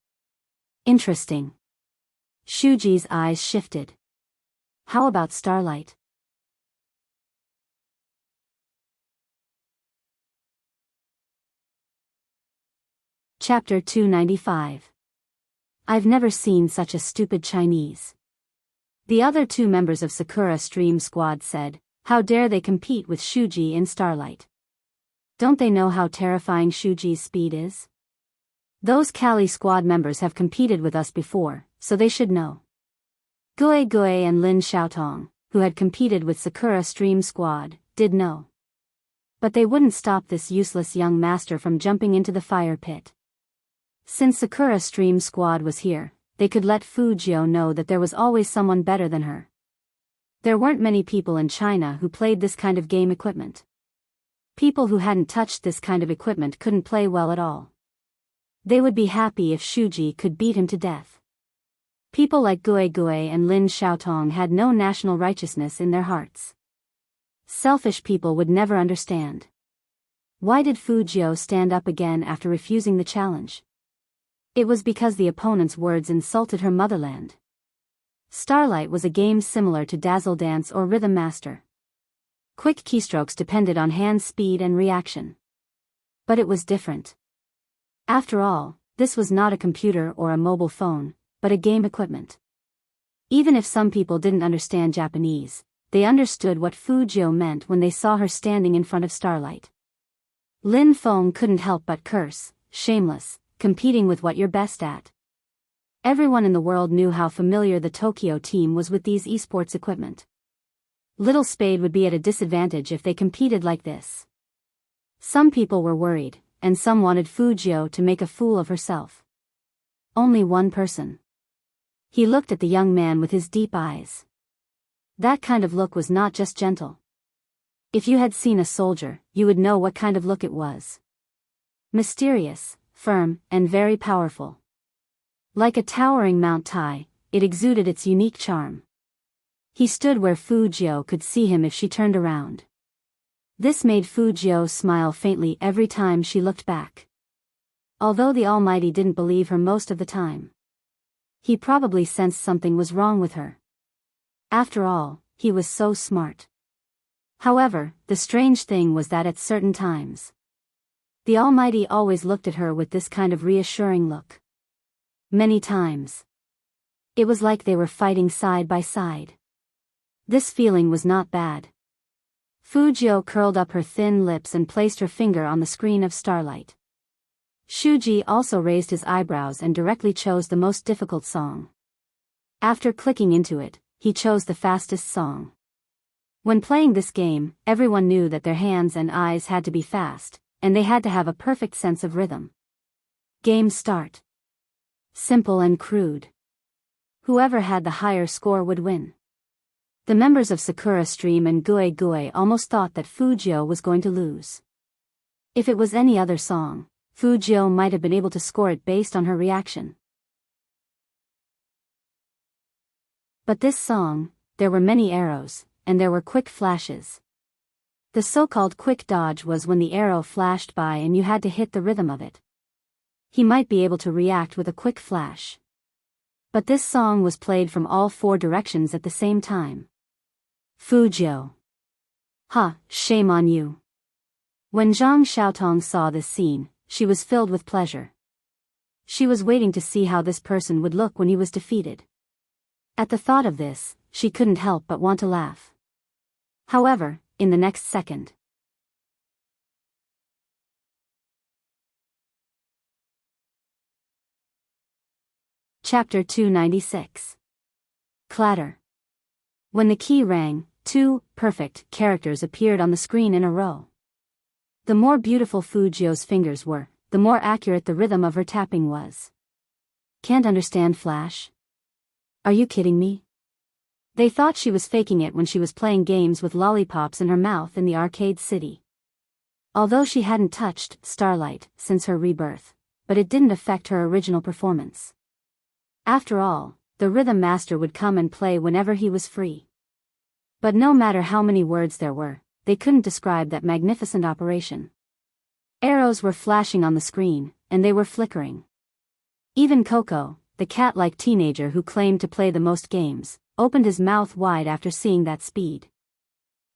Interesting. Shuji's eyes shifted. How about Starlight? Chapter 295. I've never seen such a stupid Chinese. The other two members of Sakura Stream Squad said, how dare they compete with Shuji in Starlight? Don't they know how terrifying Shuji's speed is? Those Kali Squad members have competed with us before, so they should know. Gue and Lin Xiaotong, who had competed with Sakura Stream Squad, did know. But they wouldn't stop this useless young master from jumping into the fire pit. Since Sakura Stream Squad was here, they could let Fujio know that there was always someone better than her. There weren't many people in China who played this kind of game equipment. People who hadn't touched this kind of equipment couldn't play well at all. They would be happy if Shuji could beat him to death. People like Gue Gue and Lin Xiaotong had no national righteousness in their hearts. Selfish people would never understand. Why did Fujio stand up again after refusing the challenge? It was because the opponent's words insulted her motherland. Starlight was a game similar to Dazzle Dance or Rhythm Master. Quick keystrokes depended on hand speed and reaction. But it was different. After all, this was not a computer or a mobile phone, but a game equipment. Even if some people didn't understand Japanese, they understood what Fujio meant when they saw her standing in front of Starlight. Lin Feng couldn't help but curse, shameless, competing with what you're best at. Everyone in the world knew how familiar the Tokyo team was with these esports equipment. Little Spade would be at a disadvantage if they competed like this. Some people were worried, and some wanted Fujio to make a fool of herself. Only one person. He looked at the young man with his deep eyes. That kind of look was not just gentle. If you had seen a soldier, you would know what kind of look it was. Mysterious, firm, and very powerful. Like a towering Mount Tai, it exuded its unique charm. He stood where Fujio could see him if she turned around. This made Fujio smile faintly every time she looked back. Although the Almighty didn't believe her most of the time. He probably sensed something was wrong with her. After all, he was so smart. However, the strange thing was that at certain times, the Almighty always looked at her with this kind of reassuring look. Many times. It was like they were fighting side by side. This feeling was not bad. Fujio curled up her thin lips and placed her finger on the screen of Starlight. Shuji also raised his eyebrows and directly chose the most difficult song. After clicking into it, he chose the fastest song. When playing this game, everyone knew that their hands and eyes had to be fast, and they had to have a perfect sense of rhythm. Game start. Simple and crude. Whoever had the higher score would win. The members of Sakura Stream and Gue Gue almost thought that Fujio was going to lose. If it was any other song, Fujio might have been able to score it based on her reaction. But this song, there were many arrows, and there were quick flashes. The so-called quick dodge was when the arrow flashed by and you had to hit the rhythm of it. He might be able to react with a quick flash. But this song was played from all four directions at the same time. Fujio. Ha, shame on you. When Zhang Xiaotong saw this scene, she was filled with pleasure. She was waiting to see how this person would look when he was defeated. At the thought of this, she couldn't help but want to laugh. However, in the next second. Chapter 296. Clatter. When the key rang, 2 perfect characters appeared on the screen in a row. The more beautiful Fujio's fingers were, the more accurate the rhythm of her tapping was. Can't understand Flash? Are you kidding me? They thought she was faking it when she was playing games with lollipops in her mouth in the arcade city. Although she hadn't touched Starlight since her rebirth, but it didn't affect her original performance. After all, the rhythm master would come and play whenever he was free. But no matter how many words there were, they couldn't describe that magnificent operation. Arrows were flashing on the screen, and they were flickering. Even Coco, the cat-like teenager who claimed to play the most games, opened his mouth wide after seeing that speed.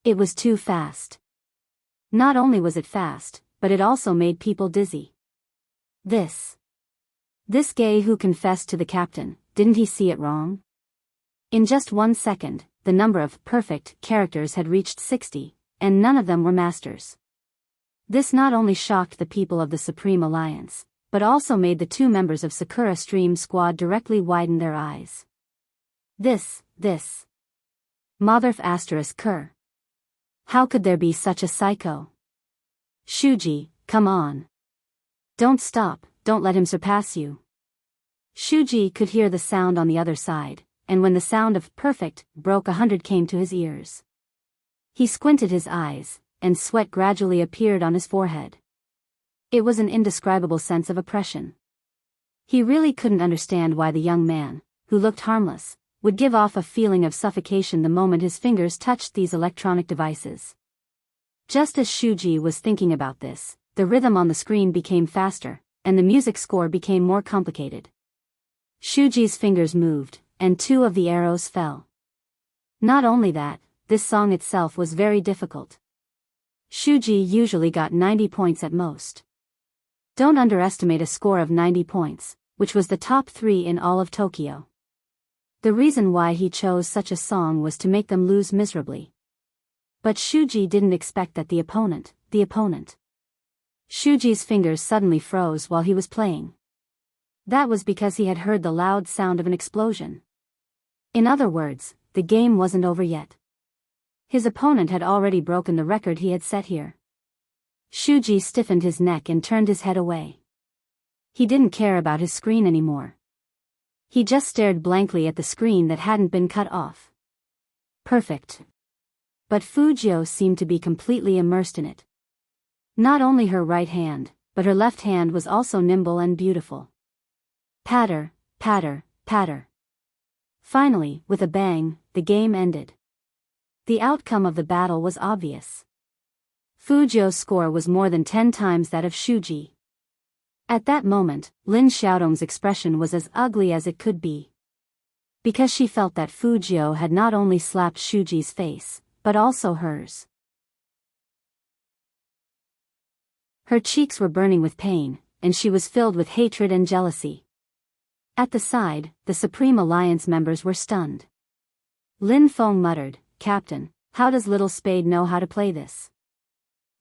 It was too fast. Not only was it fast, but it also made people dizzy. This gay who confessed to the captain, didn't he see it wrong? In just 1 second, the number of perfect characters had reached 60, and none of them were masters. This not only shocked the people of the Supreme Alliance, but also made the 2 members of Sakura Stream Squad directly widen their eyes. This. Motherf asterisk Kur. How could there be such a psycho? Shuji, come on. Don't stop don't let him surpass you. Shuji could hear the sound on the other side, and when the sound of perfect broke 100 came to his ears, he squinted his eyes, and sweat gradually appeared on his forehead. It was an indescribable sense of oppression. He really couldn't understand why the young man, who looked harmless, would give off a feeling of suffocation the moment his fingers touched these electronic devices. Just as Shuji was thinking about this, the rhythm on the screen became faster, and the music score became more complicated. Shuji's fingers moved, and 2 of the arrows fell. Not only that, this song itself was very difficult. Shuji usually got 90 points at most. Don't underestimate a score of 90 points, which was the top 3 in all of Tokyo. The reason why he chose such a song was to make them lose miserably. But Shuji didn't expect that the opponent. Shuji's fingers suddenly froze while he was playing. That was because he had heard the loud sound of an explosion. In other words, the game wasn't over yet. His opponent had already broken the record he had set here. Shuji stiffened his neck and turned his head away. He didn't care about his screen anymore. He just stared blankly at the screen that hadn't been cut off. Perfect. But Fujio seemed to be completely immersed in it. Not only her right hand, but her left hand was also nimble and beautiful. Patter, patter, patter. Finally, with a bang, the game ended. The outcome of the battle was obvious. Fujio's score was more than 10 times that of Shuji. At that moment, Lin Xiaodong's expression was as ugly as it could be. Because she felt that Fujio had not only slapped Shuji's face, but also hers. Her cheeks were burning with pain, and she was filled with hatred and jealousy. At the side, the Supreme Alliance members were stunned. Lin Feng muttered, "Captain, how does Little Spade know how to play this?"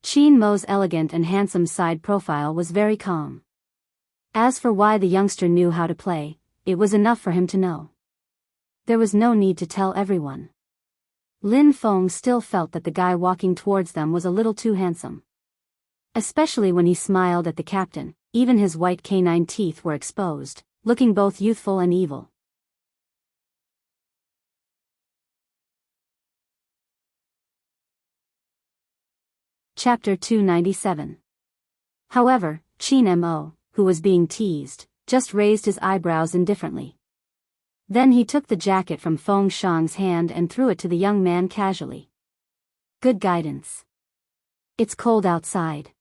Qin Mo's elegant and handsome side profile was very calm. As for why the youngster knew how to play, it was enough for him to know. There was no need to tell everyone. Lin Feng still felt that the guy walking towards them was a little too handsome. Especially when he smiled at the captain, even his white canine teeth were exposed, looking both youthful and evil. Chapter 297. However, Qin Mo, who was being teased, just raised his eyebrows indifferently. Then he took the jacket from Feng Shang's hand and threw it to the young man casually. "Good guidance. It's cold outside.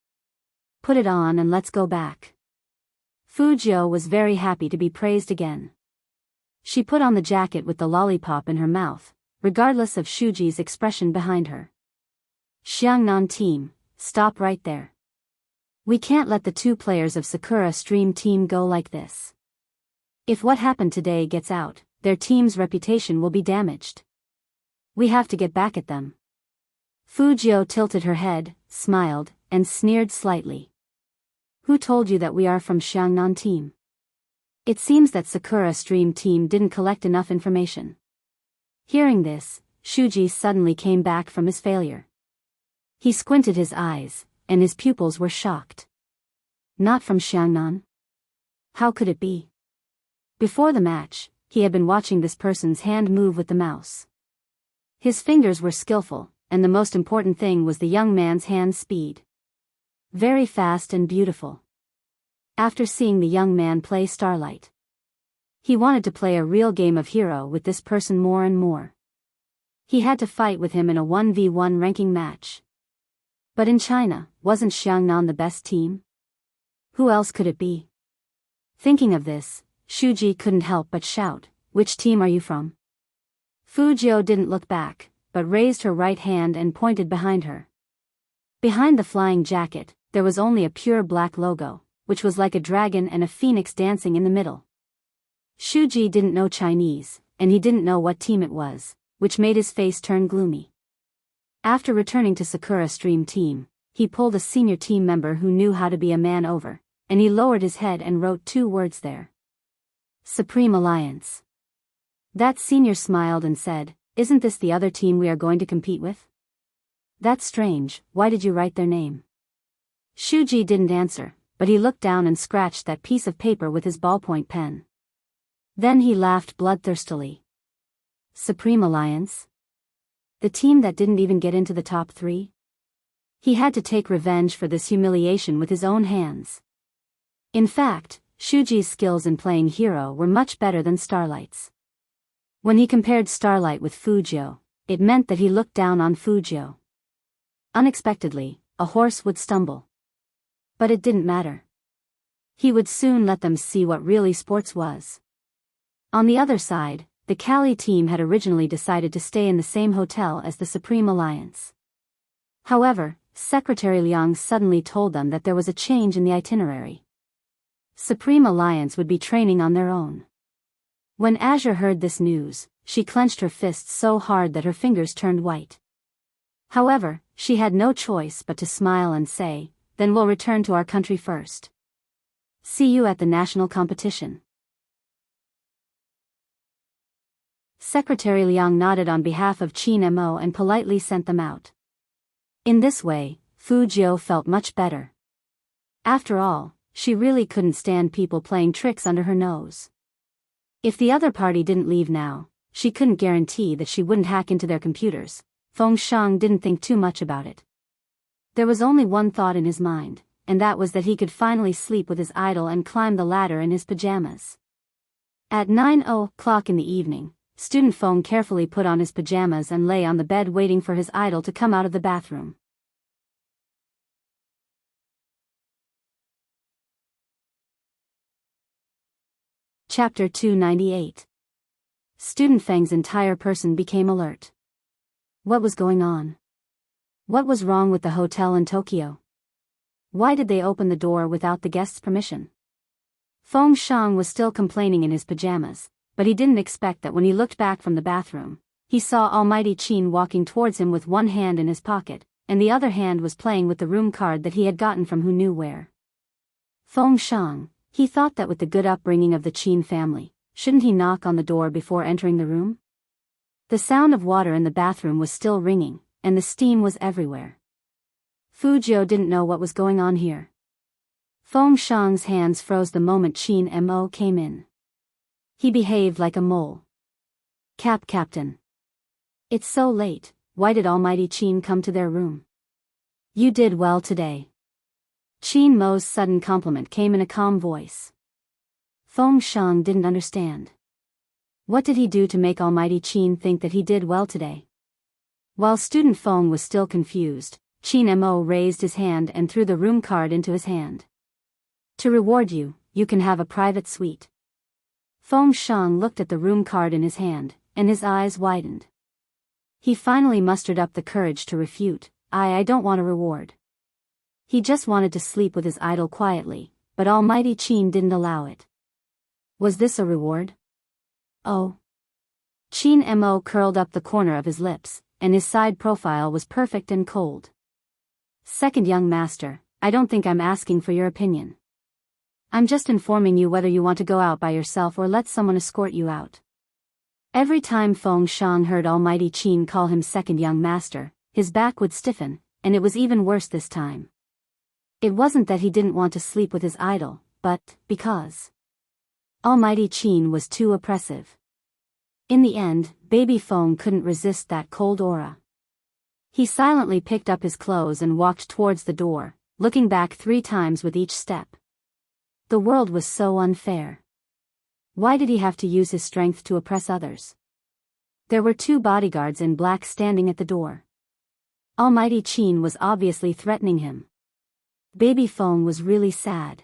Put it on and let's go back." Fujio was very happy to be praised again. She put on the jacket with the lollipop in her mouth, regardless of Shuji's expression behind her. "Xiangnan team, stop right there. We can't let the 2 players of Sakura Stream Team go like this. If what happened today gets out, their team's reputation will be damaged. We have to get back at them." Fujio tilted her head, smiled, and sneered slightly. "Who told you that we are from Xiangnan Team? It seems that Sakura Stream Team didn't collect enough information." Hearing this, Shuji suddenly came back from his failure. He squinted his eyes, and his pupils were shocked. Not from Xiangnan? How could it be? Before the match, he had been watching this person's hand move with the mouse. His fingers were skillful, and the most important thing was the young man's hand speed. Very fast and beautiful. After seeing the young man play Starlight, he wanted to play a real game of hero with this person more and more. He had to fight with him in a 1v1 ranking match. But in China, wasn't Xiangnan the best team? Who else could it be? Thinking of this, Shuji couldn't help but shout, "Which team are you from?" Fujio didn't look back, but raised her right hand and pointed behind her. Behind the flying jacket, there was only a pure black logo, which was like a dragon and a phoenix dancing in the middle. Shuji didn't know Chinese, and he didn't know what team it was, which made his face turn gloomy. After returning to Sakura Stream Team, he pulled a senior team member who knew how to be a man over, and he lowered his head and wrote 2 words there. "Supreme Alliance." That senior smiled and said, "Isn't this the other team we are going to compete with?" "That's strange, why did you write their name?" Shuji didn't answer, but he looked down and scratched that piece of paper with his ballpoint pen. Then he laughed bloodthirstily. Supreme Alliance? The team that didn't even get into the top 3? He had to take revenge for this humiliation with his own hands. In fact, Shuji's skills in playing hero were much better than Starlight's. When he compared Starlight with Fujio, it meant that he looked down on Fujio. Unexpectedly, a horse would stumble. But it didn't matter. He would soon let them see what really sports was. On the other side, the Cali team had originally decided to stay in the same hotel as the Supreme Alliance. However, Secretary Liang suddenly told them that there was a change in the itinerary. Supreme Alliance would be training on their own. When Azure heard this news, she clenched her fists so hard that her fingers turned white. However, she had no choice but to smile and say, "Then we'll return to our country first. See you at the national competition." Secretary Liang nodded on behalf of Qin Mo and politely sent them out. In this way, Fujio felt much better. After all, she really couldn't stand people playing tricks under her nose. If the other party didn't leave now, she couldn't guarantee that she wouldn't hack into their computers. Feng Shang didn't think too much about it. There was only one thought in his mind, and that was that he could finally sleep with his idol and climb the ladder in his pajamas. At 9:00 in the evening, Student Feng carefully put on his pajamas and lay on the bed waiting for his idol to come out of the bathroom. Chapter 298. Student Feng's entire person became alert. What was going on? What was wrong with the hotel in Tokyo? Why did they open the door without the guest's permission? Feng Shang was still complaining in his pajamas, but he didn't expect that when he looked back from the bathroom, he saw Almighty Qin walking towards him with one hand in his pocket, and the other hand was playing with the room card that he had gotten from who knew where. Feng Shang, he thought that with the good upbringing of the Qin family, shouldn't he knock on the door before entering the room? The sound of water in the bathroom was still ringing, and the steam was everywhere. Fujio didn't know what was going on here. Feng Shang's hands froze the moment Qin Mo came in. He behaved like a mole. Captain. It's so late, why did Almighty Qin come to their room? You did well today. Qin Mo's sudden compliment came in a calm voice. Feng Shang didn't understand. What did he do to make Almighty Qin think that he did well today? While Student Feng was still confused, Qin Mo raised his hand and threw the room card into his hand. To reward you, you can have a private suite. Feng Shang looked at the room card in his hand, and his eyes widened. He finally mustered up the courage to refute, I don't want a reward. He just wanted to sleep with his idol quietly, but Almighty Qin didn't allow it. Was this a reward? Oh. Qin Mo curled up the corner of his lips, and his side profile was perfect and cold. Second young master, I don't think I'm asking for your opinion. I'm just informing you whether you want to go out by yourself or let someone escort you out. Every time Feng Shang heard Almighty Qin call him second young master, his back would stiffen, and it was even worse this time. It wasn't that he didn't want to sleep with his idol, but because Almighty Qin was too oppressive. In the end, baby Feng couldn't resist that cold aura. He silently picked up his clothes and walked towards the door, looking back 3 times with each step. The world was so unfair. Why did he have to use his strength to oppress others? There were 2 bodyguards in black standing at the door. Almighty Qin was obviously threatening him. Baby Feng was really sad.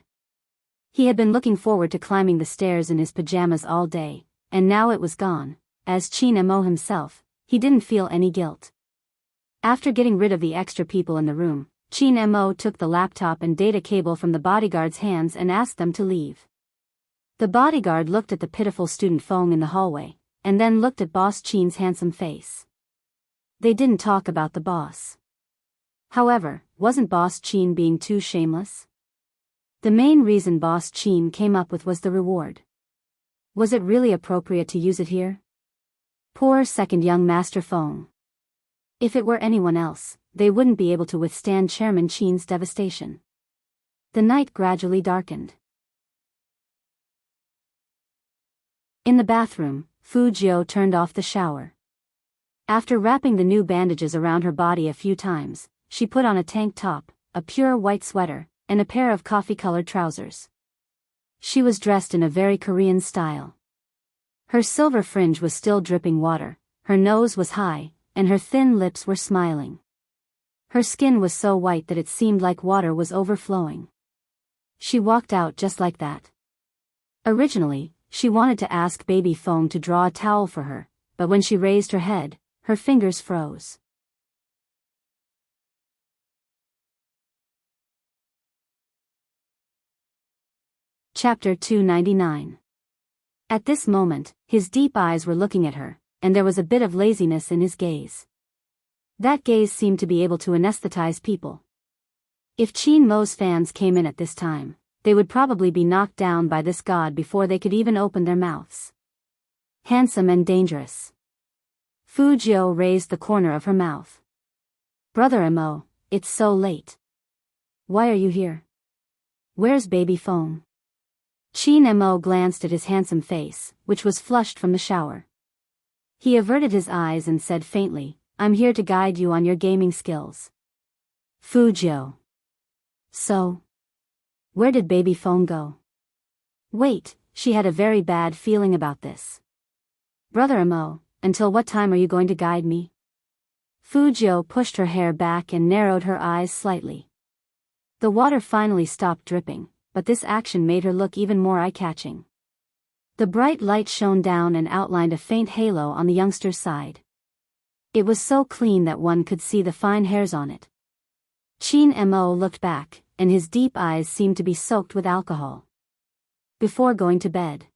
He had been looking forward to climbing the stairs in his pajamas all day, and now it was gone. As Qin Mo himself, he didn't feel any guilt. After getting rid of the extra people in the room, Qin Mo took the laptop and data cable from the bodyguard's hands and asked them to leave. The bodyguard looked at the pitiful Student Feng in the hallway, and then looked at Boss Qin's handsome face. They didn't talk about the boss. However, wasn't Boss Qin being too shameless? The main reason Boss Qin came up with was the reward. Was it really appropriate to use it here? Poor second young Master Feng. If it were anyone else, they wouldn't be able to withstand Chairman Qin's devastation. The night gradually darkened. In the bathroom, Fujio turned off the shower. After wrapping the new bandages around her body a few times, she put on a tank top, a pure white sweater, and a pair of coffee-colored trousers. She was dressed in a very Korean style. Her silver fringe was still dripping water, her nose was high, and her thin lips were smiling. Her skin was so white that it seemed like water was overflowing. She walked out just like that. Originally, she wanted to ask baby Foam to draw a towel for her, but when she raised her head, her fingers froze. Chapter 299. At this moment, his deep eyes were looking at her, and there was a bit of laziness in his gaze. That gaze seemed to be able to anesthetize people. If Chin Mo's fans came in at this time, they would probably be knocked down by this god before they could even open their mouths. Handsome and dangerous. Fujio raised the corner of her mouth. Brother Mo, it's so late. Why are you here? Where's baby Foam? Chin Mo glanced at his handsome face, which was flushed from the shower. He averted his eyes and said faintly, I'm here to guide you on your gaming skills. Fujio. So? Where did baby Foam go? Wait, she had a very bad feeling about this. Brother Mo, until what time are you going to guide me? Fujio pushed her hair back and narrowed her eyes slightly. The water finally stopped dripping, but this action made her look even more eye-catching. The bright light shone down and outlined a faint halo on the youngster's side. It was so clean that one could see the fine hairs on it. Chin Mo looked back, and his deep eyes seemed to be soaked with alcohol. Before going to bed.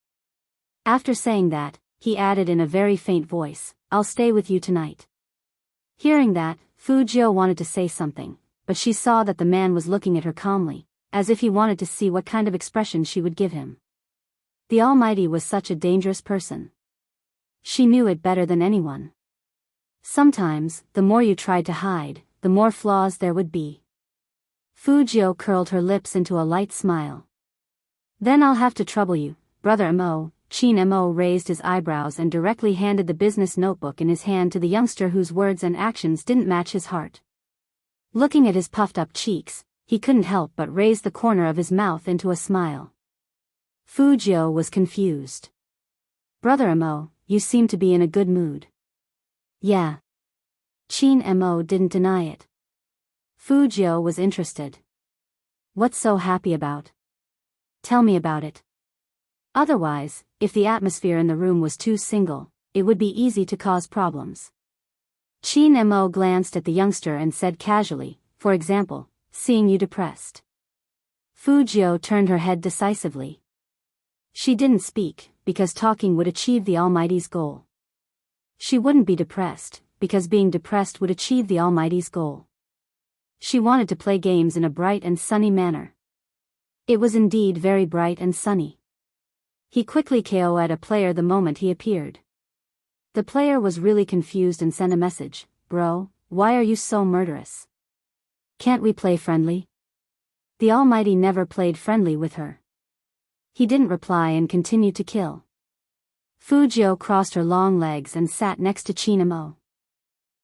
After saying that, he added in a very faint voice, I'll stay with you tonight. Hearing that, Fujio wanted to say something, but she saw that the man was looking at her calmly, as if he wanted to see what kind of expression she would give him. The Almighty was such a dangerous person. She knew it better than anyone. Sometimes, the more you tried to hide, the more flaws there would be. Fujio curled her lips into a light smile. Then I'll have to trouble you, Brother Mo. Chin Mo raised his eyebrows and directly handed the business notebook in his hand to the youngster whose words and actions didn't match his heart. Looking at his puffed-up cheeks, he couldn't help but raise the corner of his mouth into a smile. Fujio was confused. Brother Mo, you seem to be in a good mood. Yeah. Chin Mo didn't deny it. Fujio was interested. What's so happy about? Tell me about it. Otherwise, if the atmosphere in the room was too single, it would be easy to cause problems. Chin Mo glanced at the youngster and said casually, for example, seeing you depressed. Fujio turned her head decisively. She didn't speak, because talking would achieve the Almighty's goal. She wouldn't be depressed, because being depressed would achieve the Almighty's goal. She wanted to play games in a bright and sunny manner. It was indeed very bright and sunny. He quickly KO'd a player the moment he appeared. The player was really confused and sent a message, Bro, why are you so murderous? Can't we play friendly? The Almighty never played friendly with her. He didn't reply and continued to kill. Fujio crossed her long legs and sat next to Chin Mo.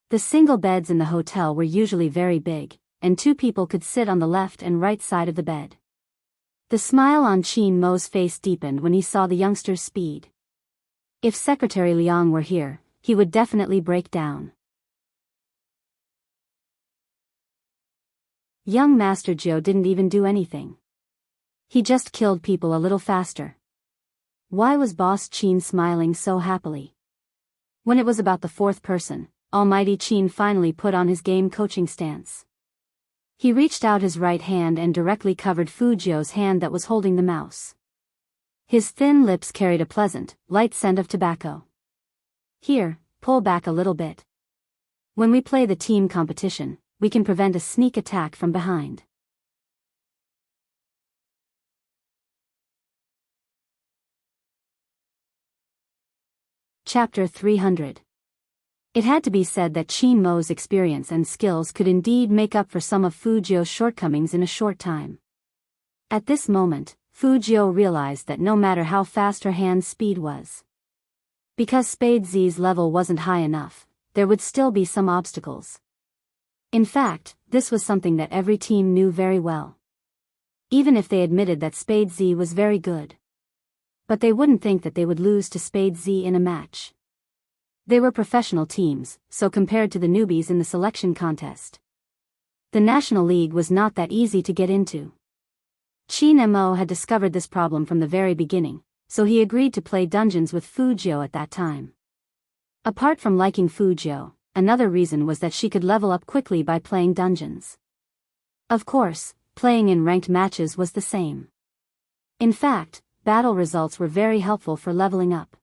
The single beds in the hotel were usually very big, and two people could sit on the left and right side of the bed. The smile on Chin Mo's face deepened when he saw the youngster's speed. If Secretary Liang were here, he would definitely break down. Young Master Joe didn't even do anything. He just killed people a little faster. Why was Boss Chin smiling so happily? When it was about the fourth person, Almighty Chin finally put on his game coaching stance. He reached out his right hand and directly covered Fujio's hand that was holding the mouse. His thin lips carried a pleasant, light scent of tobacco. Here, pull back a little bit. When we play the team competition, we can prevent a sneak attack from behind. Chapter 300. It had to be said that Chin Mo's experience and skills could indeed make up for some of Fujio's shortcomings in a short time. At this moment, Fujio realized that no matter how fast her hand's speed was, because Spade Z's level wasn't high enough, there would still be some obstacles. In fact, this was something that every team knew very well. Even if they admitted that Spade Z was very good. But they wouldn't think that they would lose to Spade Z in a match. They were professional teams, so compared to the newbies in the selection contest, the National League was not that easy to get into. Shin Mo had discovered this problem from the very beginning, so he agreed to play dungeons with Fujio at that time. Apart from liking Fujio, another reason was that she could level up quickly by playing dungeons. Of course, playing in ranked matches was the same. In fact, battle results were very helpful for leveling up.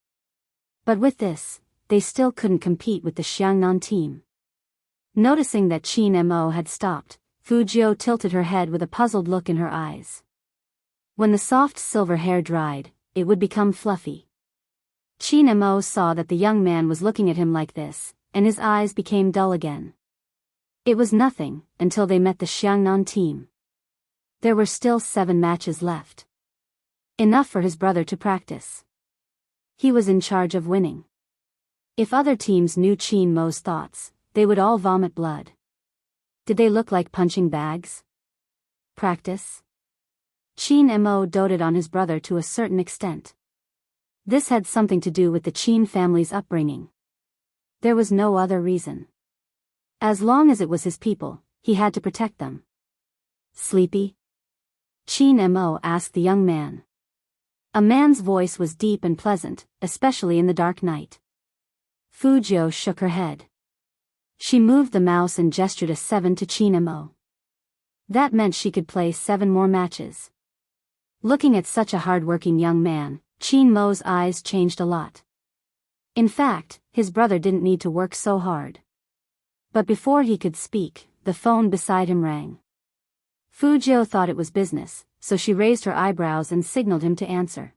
But with this, they still couldn't compete with the Xiangnan team. Noticing that Shin Mo had stopped, Fujio tilted her head with a puzzled look in her eyes. When the soft silver hair dried, it would become fluffy. Shin Mo saw that the young man was looking at him like this, and his eyes became dull again. It was nothing, until they met the Xiangnan team. There were still 7 matches left. Enough for his brother to practice. He was in charge of winning. If other teams knew Shin Mo's thoughts, they would all vomit blood. Did they look like punching bags? Practice? Shin Mo doted on his brother to a certain extent. This had something to do with the Shin family's upbringing. There was no other reason. As long as it was his people, he had to protect them. Sleepy? Shin Mo asked the young man. A man's voice was deep and pleasant, especially in the dark night. Fujio shook her head. She moved the mouse and gestured a 7 to Shin Mo. That meant she could play 7 more matches. Looking at such a hard-working young man, Shin Mo's eyes changed a lot. In fact, his brother didn't need to work so hard. But before he could speak, the phone beside him rang. Fujio thought it was business, so she raised her eyebrows and signaled him to answer.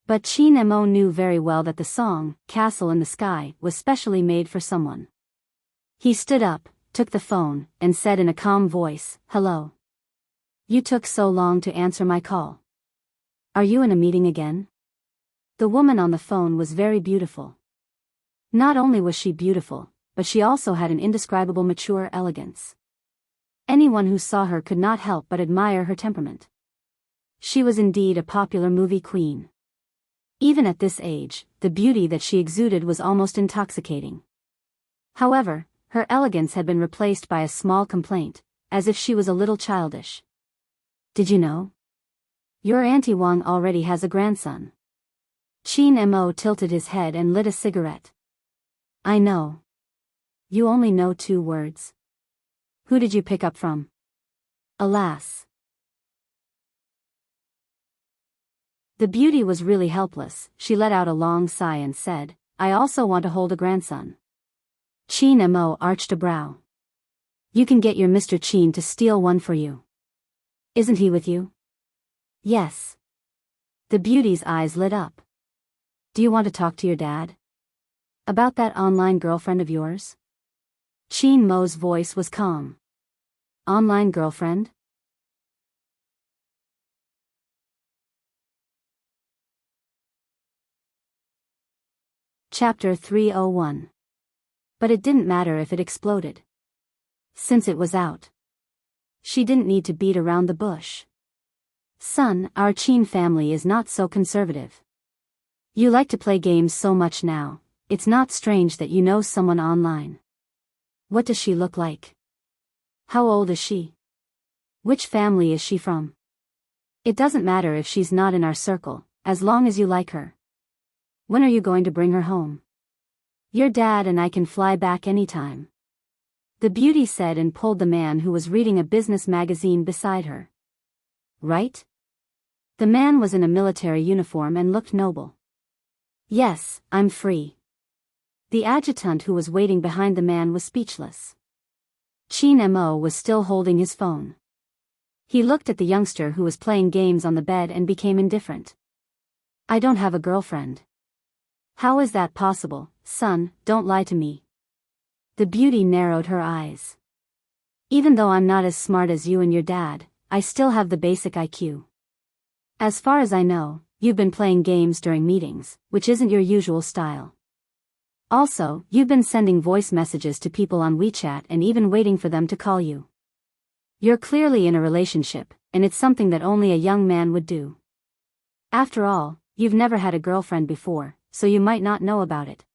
But Shin Mo knew very well that the song, Castle in the Sky, was specially made for someone. He stood up, took the phone, and said in a calm voice, "Hello. You took so long to answer my call. Are you in a meeting again?" The woman on the phone was very beautiful. Not only was she beautiful, but she also had an indescribable mature elegance. Anyone who saw her could not help but admire her temperament. She was indeed a popular movie queen. Even at this age, the beauty that she exuded was almost intoxicating. However, her elegance had been replaced by a small complaint, as if she was a little childish. "Did you know? Your Auntie Wang already has a grandson." Shin Mo tilted his head and lit a cigarette. "I know. You only know 2 words. Who did you pick up from?" Alas. The beauty was really helpless. She let out a long sigh and said, "I also want to hold a grandson." Shin Mo arched a brow. "You can get your Mr. Chin to steal one for you. Isn't he with you?" "Yes." The beauty's eyes lit up. "Do you want to talk to your dad? About that online girlfriend of yours?" Shin Mo's voice was calm. "Online girlfriend?" Chapter 301. But it didn't matter if it exploded. Since it was out. She didn't need to beat around the bush. "Son, our Chin family is not so conservative. You like to play games so much now, it's not strange that you know someone online. What does she look like? How old is she? Which family is she from? It doesn't matter if she's not in our circle, as long as you like her. When are you going to bring her home? Your dad and I can fly back anytime." The beauty said and pulled the man who was reading a business magazine beside her. "Right?" The man was in a military uniform and looked noble. "Yes, I'm free." The adjutant who was waiting behind the man was speechless. Shin Mo was still holding his phone. He looked at the youngster who was playing games on the bed and became indifferent. "I don't have a girlfriend." "How is that possible, son? Don't lie to me." The beauty narrowed her eyes. "Even though I'm not as smart as you and your dad, I still have the basic IQ. As far as I know, you've been playing games during meetings, which isn't your usual style. Also, you've been sending voice messages to people on WeChat and even waiting for them to call you. You're clearly in a relationship, and it's something that only a young man would do. After all, you've never had a girlfriend before, so you might not know about it.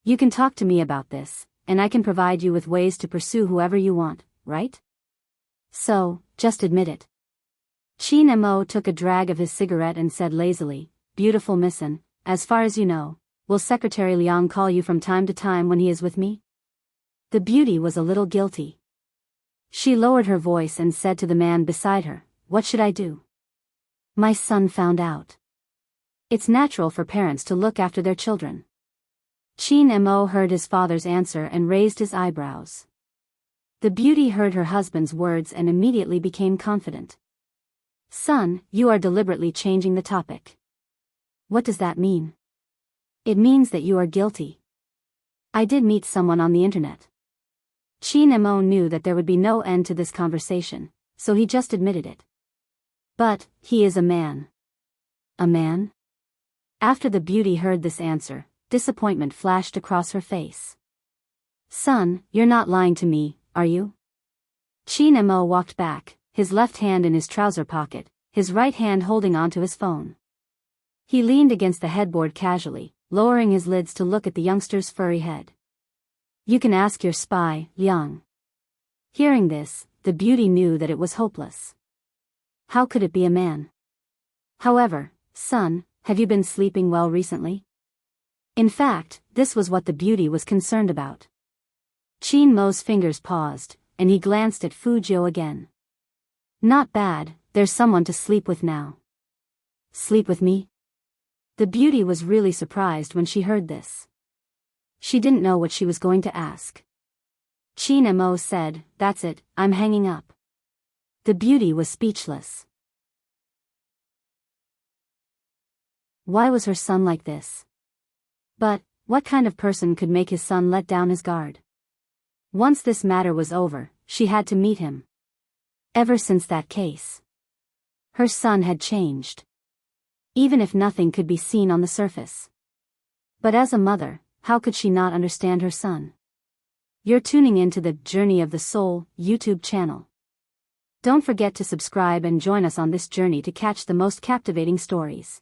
You can talk to me about this, and I can provide you with ways to pursue whoever you want, right? So, just admit it. Chin Mo took a drag of his cigarette and said lazily, "Beautiful missin, as far as you know, will Secretary Liang call you from time to time when he is with me?" The beauty was a little guilty. She lowered her voice and said to the man beside her, "What should I do? My son found out." It's natural for parents to look after their children. Chin Mo heard his father's answer and raised his eyebrows. The beauty heard her husband's words and immediately became confident. "Son, you are deliberately changing the topic." "What does that mean?" "It means that you are guilty. I did meet someone on the internet." Chin Mo knew that there would be no end to this conversation, so he just admitted it. "But, he is a man." "A man?" After the beauty heard this answer, disappointment flashed across her face. "Son, you're not lying to me, are you?" Chin Mo walked back, his left hand in his trouser pocket, his right hand holding onto his phone. He leaned against the headboard casually, lowering his lids to look at the youngster's furry head. "You can ask your spy, Liang." Hearing this, the beauty knew that it was hopeless. How could it be a man? "However, son, have you been sleeping well recently?" In fact, this was what the beauty was concerned about. Chin Mo's fingers paused, and he glanced at Fujio again. "Not bad, there's someone to sleep with now." "Sleep with me?" The beauty was really surprised when she heard this. She didn't know what she was going to ask. Chin Mo said, "That's it, I'm hanging up." The beauty was speechless. Why was her son like this? But, what kind of person could make his son let down his guard? Once this matter was over, she had to meet him. Ever since that case, her son had changed. Even if nothing could be seen on the surface. But as a mother, how could she not understand her son? You're tuning into the Journey of the Soul YouTube channel. Don't forget to subscribe and join us on this journey to catch the most captivating stories.